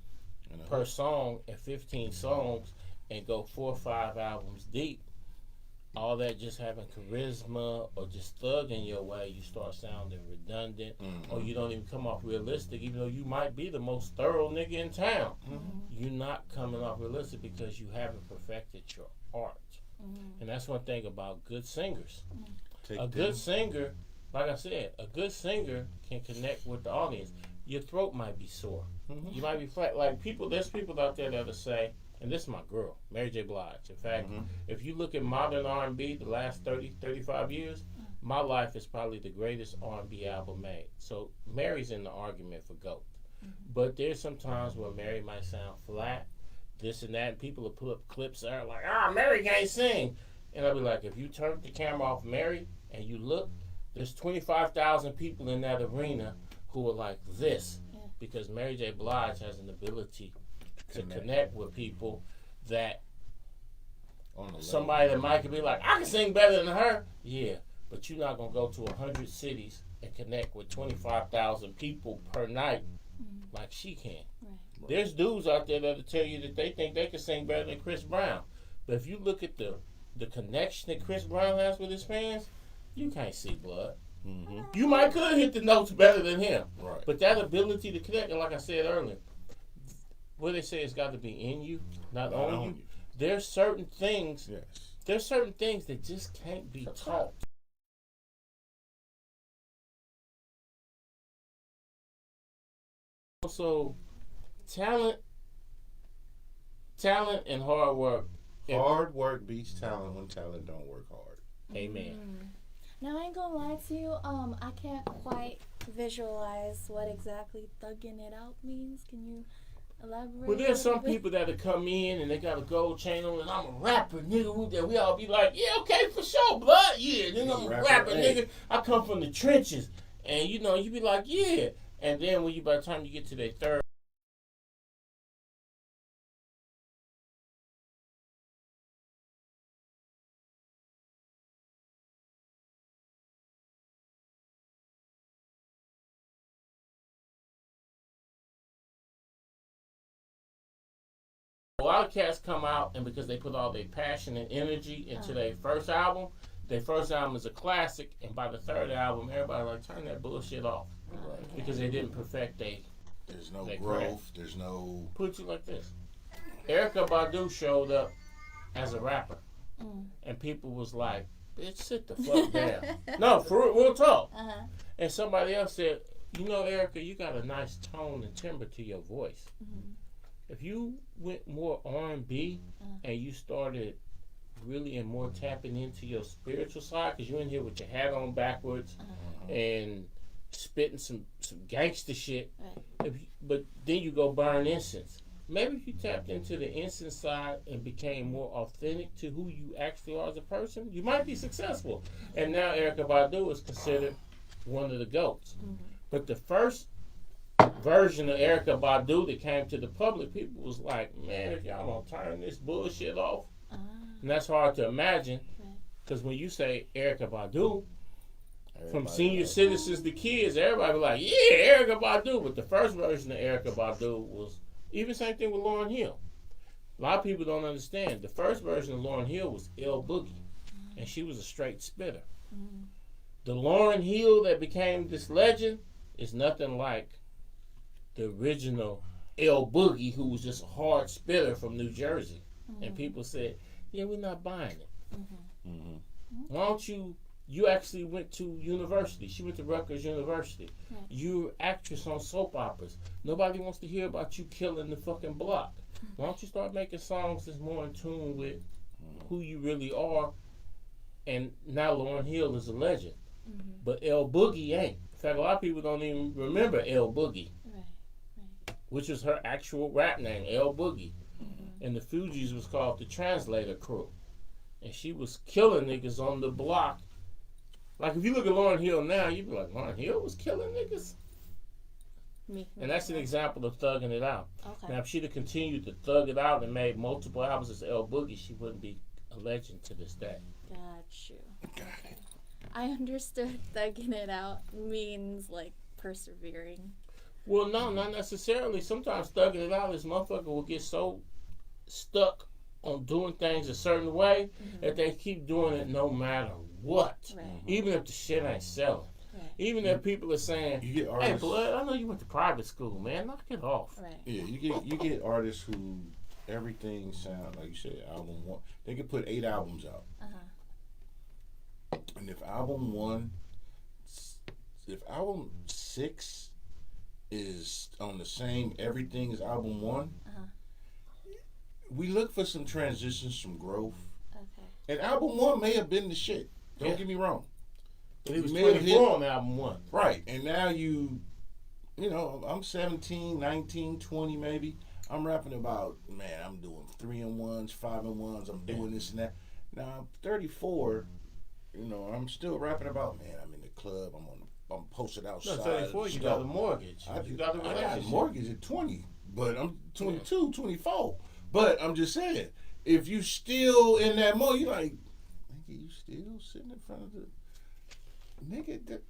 per song and 15 songs and go 4 or 5 albums deep, all that just having charisma or just thugging your way, you start sounding redundant, or you don't even come off realistic, even though you might be the most thorough nigga in town. You're not coming off realistic because you haven't perfected your art. And that's one thing about good singers. Good singer, like I said, a good singer can connect with the audience. Your throat might be sore. You might be flat. Like there's people out there that'll say, and this is my girl, Mary J. Blige. In fact, if you look at modern R&B, the last 30, 35 years, My Life is probably the greatest R&B album made. So Mary's in the argument for GOAT. But there's some times where Mary might sound flat, this and that, and people will put up clips that are like, Mary can't sing. And I'll be like, if you turn the camera off Mary and you look, there's 25,000 people in that arena who are like this. Because Mary J. Blige has an ability to connect with people that somebody that might be like, I can sing better than her. Yeah, but you're not going to go to 100 cities and connect with 25,000 people per night like she can. Right. There's dudes out there that'll tell you that they think they can sing better than Chris Brown. But if you look at the connection that Chris Brown has with his fans, you can't see blood. You might could hit the notes better than him. Right. But that ability to connect, and like I said earlier, what they say it's got to be in you, not on you. There's certain things. Yes. There's certain things that just can't be taught. So, talent and hard work. Hard work beats talent when talent don't work hard. Amen. Now, I ain't gonna lie to you, I can't quite visualize what exactly thugging it out means. Can you elaborate? Well, there's some people that'll come in and they got a gold chain on and I'm a rapper, nigga. We all be like, yeah, okay, for sure, blood, yeah. Then I'm a rapper, nigga. I come from the trenches. And, you be like, yeah. And then by the time you get to their third, a lot of cats come out, and because they put all their passion and energy into their first album is a classic, and by the third album, everybody like, turn that bullshit off. Right. Because they didn't perfect there's no growth, craft. There's no... Put it like this. Erykah Badu showed up as a rapper, and people was like, bitch, sit the fuck down. No, for real talk. And somebody else said, Erykah, you got a nice tone and timbre to your voice. If you went more R&B and you started really and more tapping into your spiritual side, because you're in here with your hat on backwards and spitting some gangster shit, but then you go burn incense. Maybe if you tapped into the incense side and became more authentic to who you actually are as a person, you might be successful. And now Erykah Badu is considered one of the GOATs. But the first version of Erykah Badu that came to the public, people was like, man, if y'all gonna turn this bullshit off. And that's hard to imagine, because when you say Erykah Badu, from senior citizens to kids, everybody be like, yeah, Erykah Badu. But the first version of Erykah Badu was, even same thing with Lauryn Hill. A lot of people don't understand. The first version of Lauryn Hill was L Boogie, and she was a straight spitter. The Lauryn Hill that became this legend is nothing like the original L Boogie, who was just a hard spitter from New Jersey. And people said, yeah, we're not buying it. Why don't you actually went to university. She went to Rutgers University. You're an actress on soap operas. Nobody wants to hear about you killing the fucking block. Why don't you start making songs that's more in tune with who you really are? And now Lauryn Hill is a legend. But L Boogie ain't. In fact, a lot of people don't even remember L Boogie, which is her actual rap name, L Boogie. And the Fugees was called the Translator Crew. And she was killing niggas on the block. Like, if you look at Lauryn Hill now, you'd be like, Lauryn Hill was killing niggas? And that's an example of thugging it out. Now, if she'd have continued to thug it out and made multiple albums as L Boogie, she wouldn't be a legend to this day. Got you. Okay. I understood thugging it out means, like, persevering. Well, no, not necessarily. Sometimes thugging it out is motherfucker will get so stuck on doing things a certain way that they keep doing it no matter what. Right. Even if the shit ain't selling. Right. Even if people are saying, You get hey, artists. blood, I know you went to private school, man. Knock it off. Right. Yeah, you get artists who everything sound like you said. Album 1, they could put 8 albums out, and if album 6 is on the same everything as album 1, we look for some transitions, some growth. Okay. And album 1 may have been the shit. Don't Yeah. get me wrong. But he was You may have 24 on album 1. Right, and now you know, I'm 17, 19, 20 maybe. I'm rapping about, man, I'm doing 3-in-1s, 5-in-1s, I'm doing this and that. Now I'm 34, you know, I'm still rapping about, man, I'm in the club, I'm posted outside. No, 34, you got a mortgage. You got a I got a relationship. mortgage at 20, but I'm 22, 24. But I'm just saying, if you still in that mode, you like, nigga, you still sitting in front of the nigga.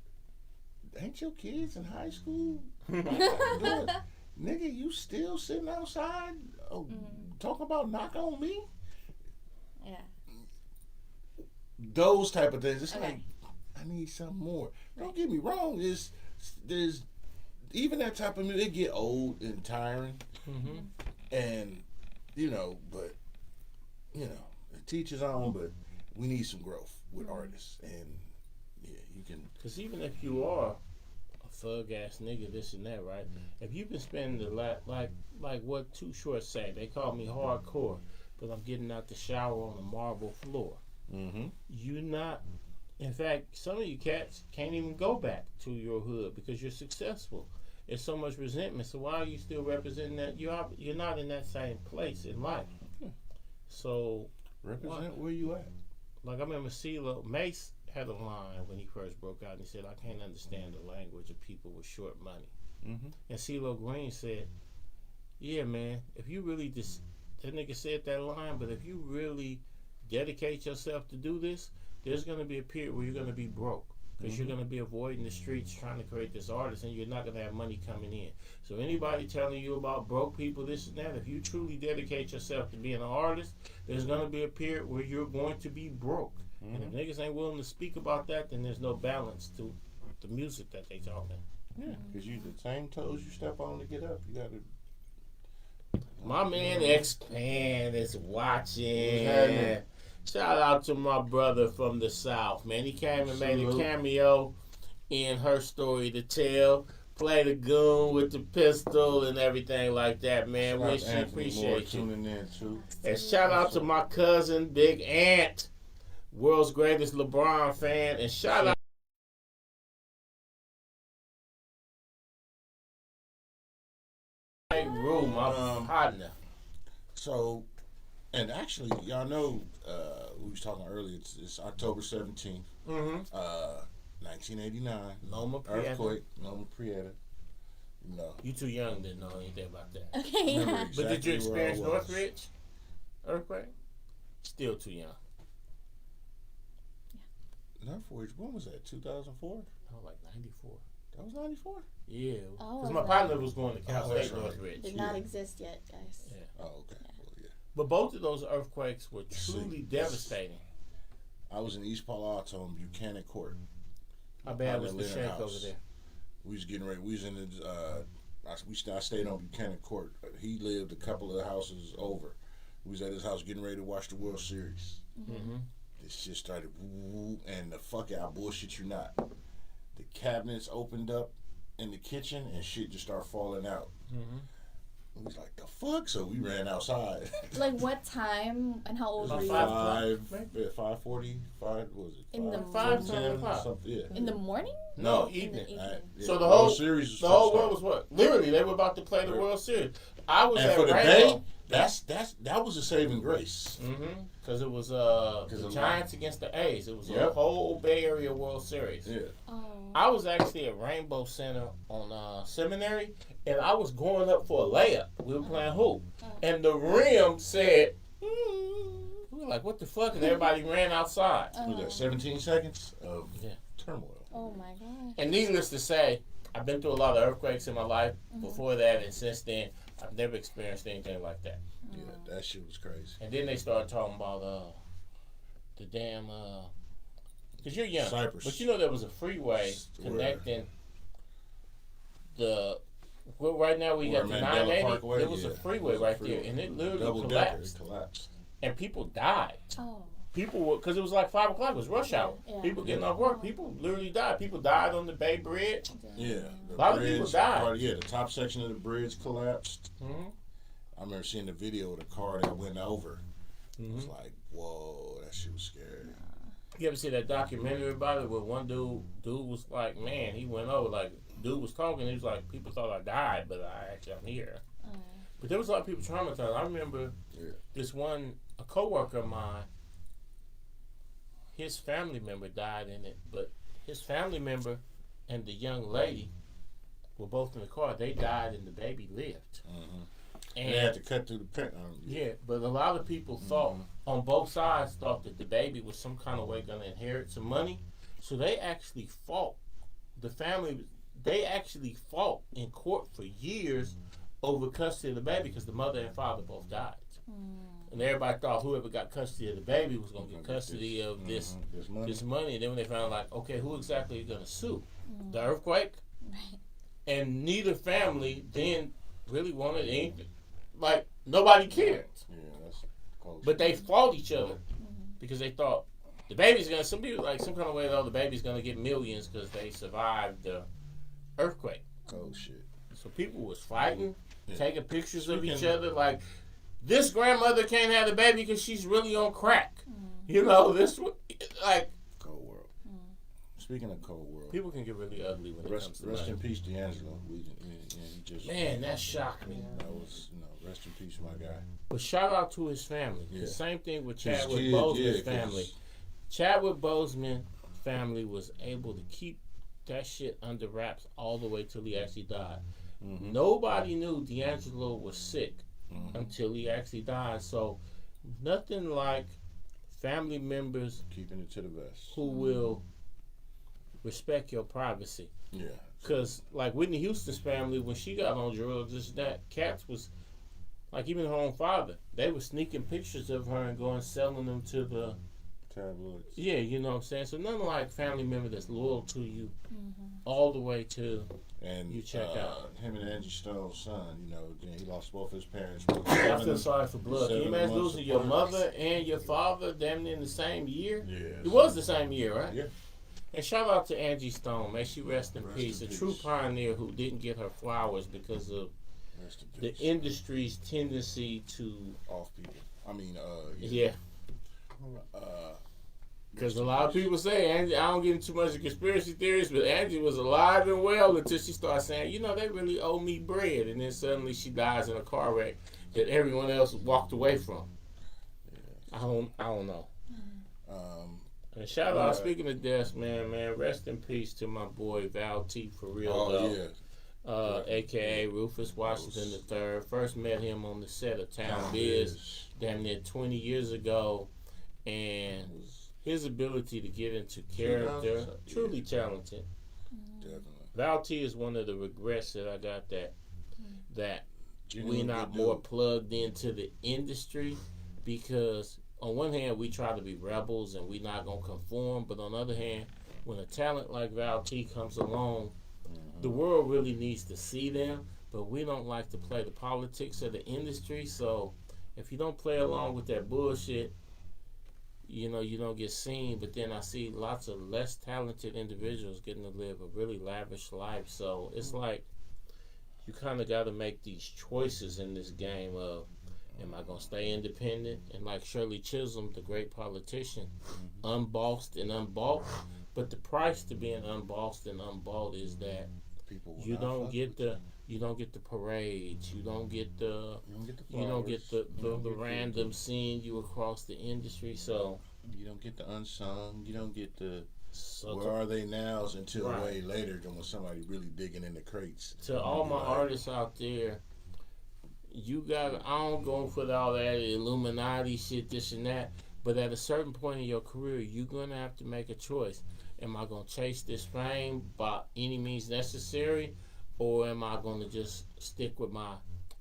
Ain't your kids in high school? Nigga, you still sitting outside talking about knock on me? Yeah. Those type of things. It's Okay. like, I need something more. Don't get me wrong. There's even that type of music, it get old and tiring. And, you know, but, you know, it teaches on, but we need some growth with artists. And, yeah, you can. Because even if you are a thug ass nigga, this and that, right? If you've been spending the like what Too Short say, they call me hardcore, but I'm getting out the shower on a marble floor. You're not. In fact, some of you cats can't even go back to your hood because you're successful. There's so much resentment. So why are you still representing that? You're not in that same place in life. So Represent where you at. like I remember CeeLo Mace had a line when he first broke out, and he said, "I can't understand the language of people with short money." And CeeLo Green said, "Yeah, man, if you really just that nigga said that line, but if you really dedicate yourself to do this, there's gonna be a period where you're gonna be broke." Because you're going to be avoiding the streets trying to create this artist, and you're not going to have money coming in. So anybody telling you about broke people, this and that, if you truly dedicate yourself to being an artist, there's going to be a period where you're going to be broke. And if niggas ain't willing to speak about that, then there's no balance to the music that they talking. Yeah, because you the same toes you step on to get up. You got to. My man X-Pan is watching. happening? Shout out to my brother from the South, man. He came and made a cameo in Her Story to Tell. Played a goon with the pistol and everything like that, man. Shout out Wish to you Anthony Moore appreciate you. tuning in too. And shout out to my cousin, Big Ant, world's greatest LeBron fan. And shout out Rue, my partner. So, and actually, y'all know, we was talking earlier. It's October 17th, 1989. Loma Prieta. Earthquake, Loma Prieta. You know, You too young to know anything about that. Okay, remember yeah. But did you exactly where I experience was. Northridge earthquake? Still too young. Northridge, when was that? 2004? I was like 94. That was 94? Yeah. Oh, Because my right. partner was going to Cal Oh, that's State right. Northridge. Did not exist yet, guys. Yeah. Oh, okay. Well, yeah. But both of those earthquakes were truly See. devastating. I was in East Palo Alto on Buchanan Court. How bad Out was in the Leonard shake House. over there? We was getting ready. We was in the. I stayed on Buchanan Court. He lived a couple of the houses over. We was at his house getting ready to watch the World Series. Mm-hmm. This shit started, woo, and the fuck it, I bullshit you not. The cabinets opened up in the kitchen and shit just started falling out. Mm-hmm. We was like, the fuck? So we ran outside. Like what time and how old About were you? 5:40, what was it? In the 5:10, something, yeah. In the morning? No, In evening. the evening. Yeah, So the whole series was The whole supposed to world was what? Literally, they were about to play the World Series. I was and at for the Rainbow. day, that was a saving grace. Because it was of the Giants against the A's. It was a Yep. whole Bay Area World Series. Yeah. Oh. I was actually at Rainbow Center on Seminary, and I was going up for a layup. We were playing hoop, and the rim said, we were like, what the fuck? And everybody ran outside. Was that 17 seconds of Yeah. turmoil? Oh my gosh. And needless to say, I've been through a lot of earthquakes in my life before that, and since then, I've never experienced anything like that. Yeah, that shit was crazy. And then they started talking about the damn, because you're young, Cypress. but you know there was a freeway connecting the. Well, right now we got the 980. There was a freeway right there, and it literally collapsed. And people died. Oh. People were, because it was like 5 o'clock. It was rush hour. Yeah. People getting off work. People literally died. People died on the Bay Bridge. Yeah, a lot of people died. The top section of the bridge collapsed. Mm-hmm. I remember seeing the video of the car that went over. It was like, whoa, that shit was scary. You ever see that documentary about it where one dude was like, man, he went over, like, dude was talking, he was like, people thought I died, but I'm here. But there was a lot of people traumatized. I remember a coworker of mine, his family member died in it, but his family member and the young lady were both in the car. They died and the baby lived. And they had to cut through the pen. Yeah, but a lot of people thought, on both sides, thought that the baby was some kind of way going to inherit some money. So they actually fought. The family, they actually fought in court for years over custody of the baby because the mother and father both died. And everybody thought whoever got custody of the baby was going to get custody of this money. And then when they found like, okay, who exactly is going to sue? The earthquake? Right. And neither family then really wanted anything. Like, nobody cared. Yeah, that's close. But they fought each other because they thought the baby's going to, some people, like, some kind of way, though, the baby's going to get millions because they survived the earthquake. Oh, shit. So people was fighting, taking pictures of each other. Like, this grandmother can't have the baby because she's really on crack. You know, this, like. Cold world. Speaking of cold world. People can get really ugly when it comes to Rest money. in peace, D'Angelo. Man, that shocked me. That was, rest in peace, my guy. But shout out to his family. Yeah. The same thing with Chadwick Boseman's family. Chadwick Boseman's family was able to keep that shit under wraps all the way till he actually died. Nobody knew D'Angelo was sick until he actually died. So nothing like family members keeping it to the vest who will respect your privacy. Yeah. Because, like, Whitney Houston's family, when she got on drugs, Cats was, like, even her own father, they were sneaking pictures of her and going selling them to the tabloids. Yeah, you know what I'm saying? So nothing like family member that's loyal to you all the way to you check out. Him and Angie Stone's son, he lost both his parents. I feel sorry for Blood. Can you imagine losing your mother and your father damn near in the same year? Yeah. It was the same year, right? Yeah. And shout out to Angie Stone. May she rest in peace. A true pioneer who didn't get her flowers because of the industry's tendency to off people. Because a lot of people say, Angie, I don't get into too much of conspiracy theories, but Angie was alive and well until she started saying, they really owe me bread. And then suddenly she dies in a car wreck that everyone else walked away from. Yeah. I don't know. And shout out, speaking of deaths, man, rest in peace to my boy Val T for real, a.k.a. Rufus Washington III. First met him on the set of Town Biz damn near 20 years ago. And his ability to get into character, truly talented. Definitely. Val T is one of the regrets that I got that we're not more plugged into the industry, because on one hand we try to be rebels and we're not going to conform, but on the other hand, when a talent like Val T comes along, the world really needs to see them, but we don't like to play the politics of the industry. So if you don't play along with that bullshit, you don't get seen. But then I see lots of less talented individuals getting to live a really lavish life. So it's like you kind of got to make these choices in this game of, am I going to stay independent? And like Shirley Chisholm, the great politician, unbossed and unbought. But the price to being unbossed and unbought is that you don't get the parades, you don't get the random seeing you across the industry. So you don't get the unsung, you don't get the where are they now until way later than when somebody really digging in the crates. To all my artists out there, I don't go for all that Illuminati shit, this and that, but at a certain point in your career, you're gonna have to make a choice. Am I going to chase this fame by any means necessary, or am I going to just stick with my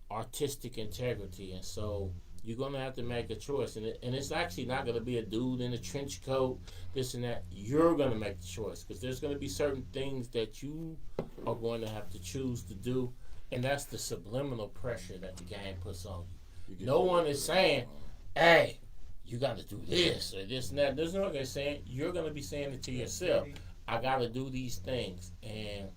artistic integrity? And so you're going to have to make a choice. And it's actually not going to be a dude in a trench coat, this and that. You're going to make the choice, because there's going to be certain things that you are going to have to choose to do. And that's the subliminal pressure that the game puts on you. No one is saying, hey, you got to do this or this and that. There's no one saying, you're going to be saying it to yourself. I got to do these things. And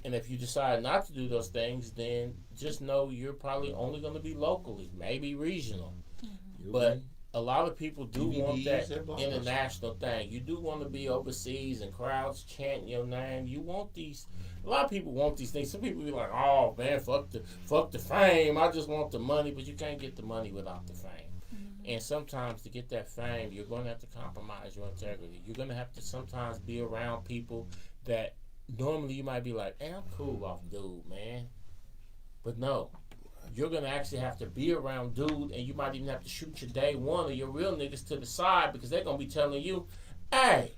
if you decide not to do those things, then just know you're probably only going to be locally, maybe regional. Mm-hmm. But a lot of people do want that international thing. You do want to be overseas and crowds chanting your name. You want these. A lot of people want these things. Some people be like, "Oh man, fuck the fame. I just want the money." But you can't get the money without the fame. Mm-hmm. And sometimes to get that fame, you're going to have to compromise your integrity. You're going to have to sometimes be around people that normally you might be like, hey, I'm cool off dude, man. But no, you're going to actually have to be around dude, and you might even have to shoot your day one or your real niggas to the side, because they're going to be telling you, hey,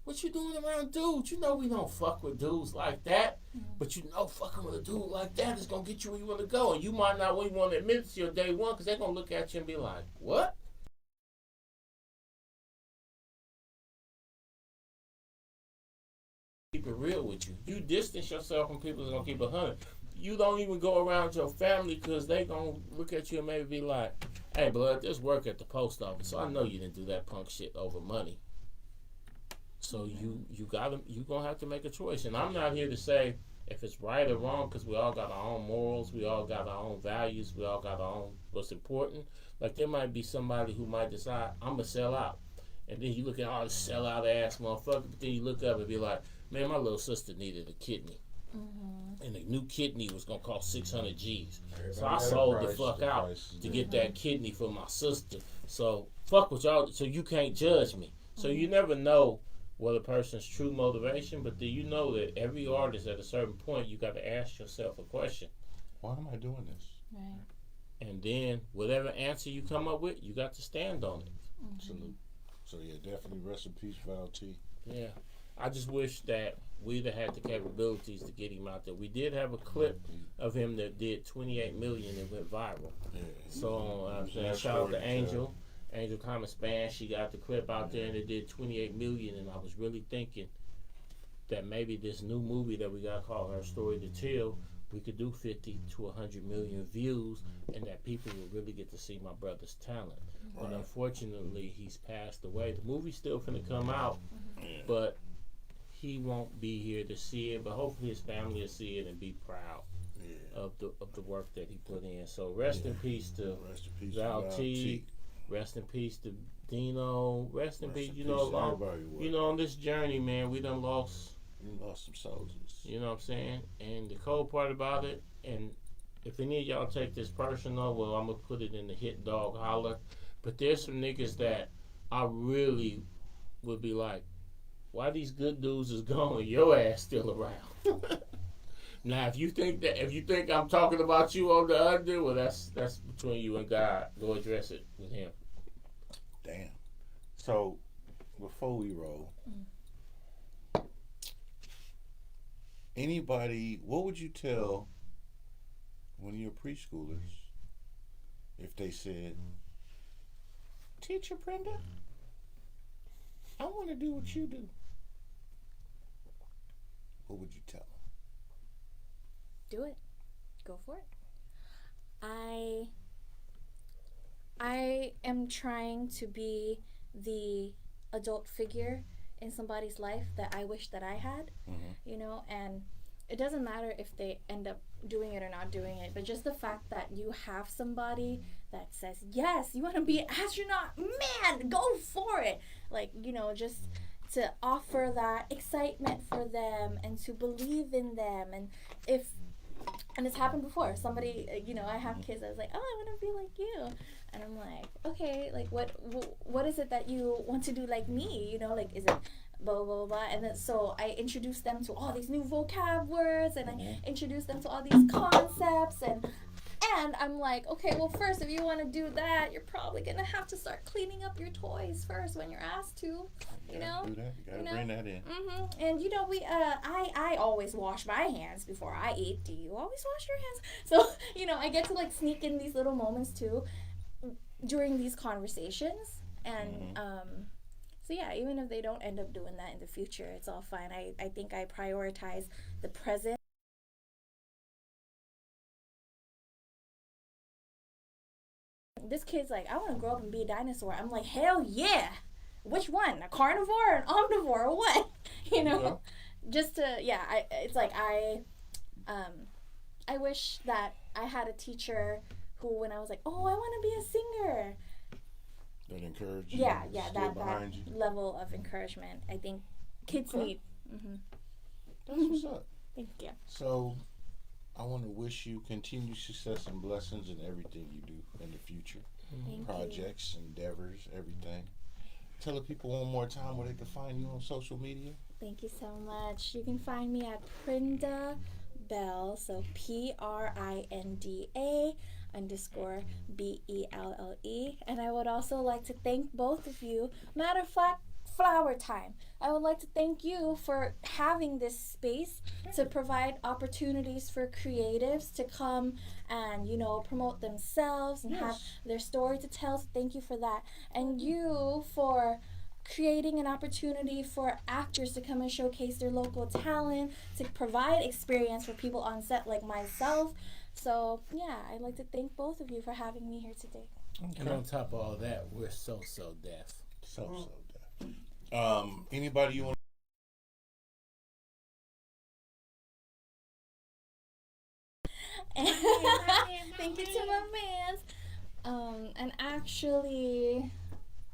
what you doing around dudes? You know we don't fuck with dudes like that, but you know fucking with a dude like that is going to get you where you want to go. And you might not even want to admit it to your day one, because they're going to look at you and be like, what? Keep it real with you. You distance yourself from people that's gonna keep 100. You don't even go around your family, because they gonna look at you and maybe be like, hey blood, there's work at the post office, so I know you didn't do that punk shit over money. So you gonna have to make a choice. And I'm not here to say if it's right or wrong, because we all got our own morals, we all got our own values, we all got our own what's important. Like there might be somebody who might decide, I'm gonna sell out. And then you look at all the sellout ass motherfucker, but then you look up and be like, man, my little sister needed a kidney. Mm-hmm. And the new kidney was going to cost 600 G's. So I sold the fuck out to get that kidney for my sister. So fuck with y'all. So you can't judge me. So you never know what a person's true motivation, but then you know that every artist at a certain point, you got to ask yourself a question. Why am I doing this? Right. And then whatever answer you come up with, you got to stand on it. Mm-hmm. Salute. So yeah, definitely rest in peace, Val T. Yeah. I just wish that we'd have had the capabilities to get him out there. We did have a clip of him that did 28 million and went viral. Yeah. So I'm saying shout out to Angel Common Span. She got the clip out there and it did 28 million. And I was really thinking that maybe this new movie that we got called Her Story to Tell, we could do 50 to 100 million views, and that people would really get to see my brother's talent. Right. But unfortunately, he's passed away. The movie's still finna come out, but he won't be here to see it. But hopefully his family will see it and be proud of the work that he put in. So rest in peace to Val T. Rest in peace to Dino. Rest in peace. You know, on this journey, man, we done lost some soldiers. You know what I'm saying? And the cold part about it, and if any of y'all take this personal, well, I'm going to put it in the hit dog holler. But there's some niggas that I really would be like, why these good dudes is gone and your ass still around? Now, if you think I'm talking about you on the under, well, that's between you and God. Go address it with him. Damn. So, before we roll, anybody, what would you tell one of your preschoolers if they said, Teacher Brenda, I want to do what you do? What would you tell them? Do it. Go for it. I am trying to be the adult figure in somebody's life that I wish that I had, you know, and it doesn't matter if they end up doing it or not doing it, but just the fact that you have somebody that says, yes, you want to be an astronaut, man, go for it. Like, you know, just to offer that excitement for them and to believe in them. And it's happened before. Somebody, you know, I have kids. I was like, oh, I want to be like you. And I'm like, okay, like what is it that you want to do like me? You know, like, is it blah, blah, blah, blah. And then so I introduced them to all these new vocab words, and I introduced them to all these concepts, and And I'm like, okay, well, first, if you want to do that, you're probably going to have to start cleaning up your toys first when you're asked to, you know? Do that. You gotta bring that in. Mm-hmm. And, you know, I always wash my hands before I eat. Do you always wash your hands? So, you know, I get to, like, sneak in these little moments, too, during these conversations. And, so, yeah, even if they don't end up doing that in the future, it's all fine. I think I prioritize the present. This kid's like, I want to grow up and be a dinosaur. I'm like, hell yeah. Which one? A carnivore, an omnivore, or what? You know? Just to, yeah, it's like I wish that I had a teacher who, when I was like, oh, I want to be a singer. That encourage you. Yeah, that you. level of encouragement, I think kids need. Mm-hmm. That's what's up. Thank you. So, I want to wish you continued success and blessings in everything you do in the future. Thank Projects, endeavors, everything. Tell the people one more time where they can find you on social media. Thank you so much. You can find me at Prinda Bell, so PRINDA_BELLE. And I would also like to thank both of you. Matter of fact, flower time. I would like to thank you for having this space to provide opportunities for creatives to come and, you know, promote themselves and have their story to tell. So thank you for that. And you for creating an opportunity for actors to come and showcase their local talent, to provide experience for people on set like myself. So, yeah, I'd like to thank both of you for having me here today. Okay. And on top of all that, we're so deaf. So deaf. Anybody you want? Thank you to my fans. And actually,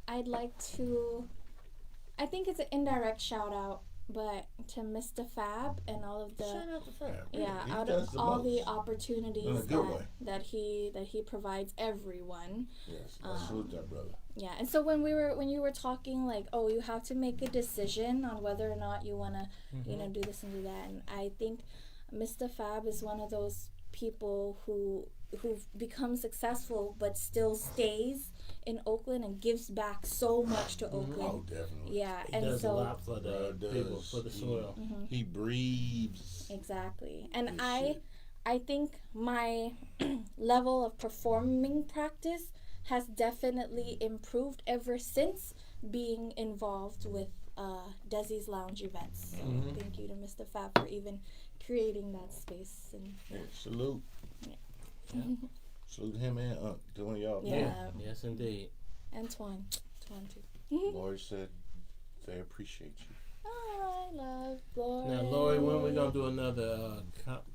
I'd like to, I think it's an indirect shout out, but to Mr. Fab and all of the, Shout out to Fab. yeah, He out does of the all most. the opportunities In a good way. that he provides everyone. Yes, I salute that brother. Yeah, and so when you were talking like, oh, you have to make a decision on whether or not you wanna, you know, do this and do that, and I think Mr. Fab is one of those people who've become successful but still stays in Oakland and gives back so much to Oakland. Oh, definitely. Yeah, He and does so a lot for the people, for the soil. He breathes. exactly, and Good I think my level of performing practice has definitely improved ever since being involved with Desi's Lounge events. So thank you to Mr. Fab for even creating that space. And Salute. Yeah. Salute him and doing y'all. Yeah. Yes, indeed. And Twan too. Lori said they appreciate you. Oh, I love Lori. Now, Lori, when we gonna do another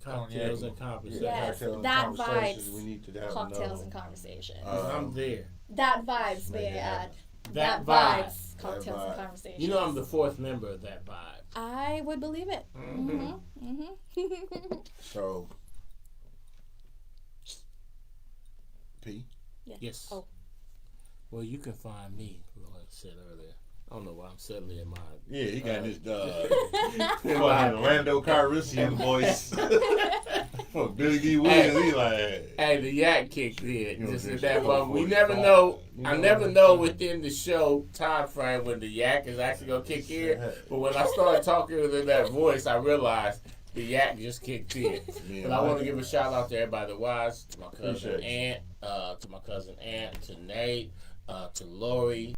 cocktails and conversations? Yes, Cocktail and that conversations, vibes. We need to have Cocktails another and conversations. I'm there. That vibes, Make may it I add. happen. That vibes. vibes. Cocktails That and vibes. conversations. You know, I'm the fourth member of that vibe. I would believe it. So, P. Yes. Oh. Well, you can find me, Lord said earlier. I don't know why I'm suddenly in my... Yeah, he got his fucking Lando Calrissian voice. For Billy D. Williams, he like... Hey, the yak kicked in. You Just know, at that it's moment. We 45. never know. You I know never what? know within the show time frame when the yak is actually going to kick in. But when I started talking with that voice, I realized the yak just kicked in. Yeah, But I want to give a shout out to everybody that watched, to my cousin Appreciate Aunt, to Nate, to Lori.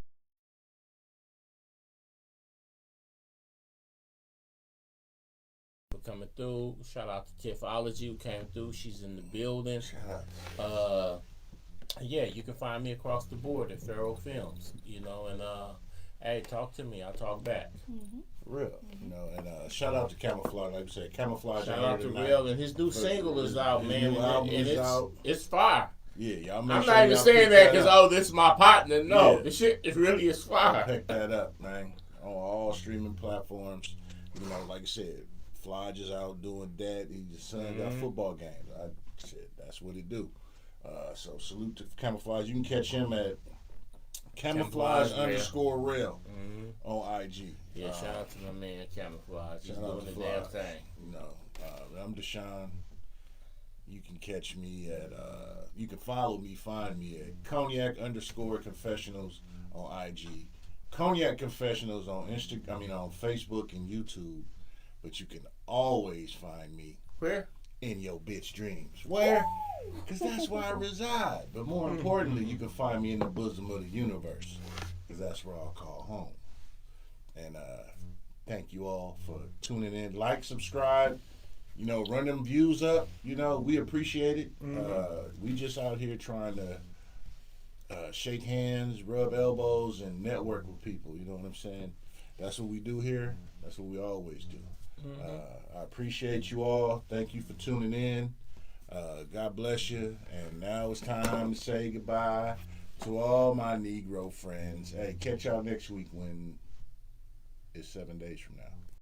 For coming through. Shout out to Tiffology who came through. She's in the building. Yeah, you can find me across the board at Pharaoh Films, you know, and hey, talk to me, I'll talk back. Real, you know, and shout out to Camouflage, like you said, Camouflage. Shout out to Real, and his new single is out, man, new album and is out. it's fire. Yeah, y'all make I'm sure not even y'all saying pick that because up. this is my partner. No, Yeah. the shit it really is fire. Pick that up, man, on all streaming platforms. You know, like I said, Flodge is out doing that. His son got football games. I said that's what he do. So salute to Camouflage. You can catch him at Camouflage_Rail on IG. Yeah, shout out to my man Camouflage. He's shout out doing to the damn Flodge. thing. You know, I'm Deshaun. You can catch me at, you can find me at Cognac_Confessionals on IG. Cognac Confessionals on on Facebook and YouTube. But you can always find me. Where? In your bitch dreams. Where? Because that's where I reside. But more importantly, you can find me in the bosom of the universe. Because that's where I'll call home. And thank you all for tuning in. Like, subscribe. Run them views up. We appreciate it. We just out here trying to shake hands, rub elbows, and network with people. You know what I'm saying? That's what we do here. That's what we always do. I appreciate you all. Thank you for tuning in. God bless you. And now it's time to say goodbye to all my Negro friends. Hey, catch y'all next week when it's 7 days from now.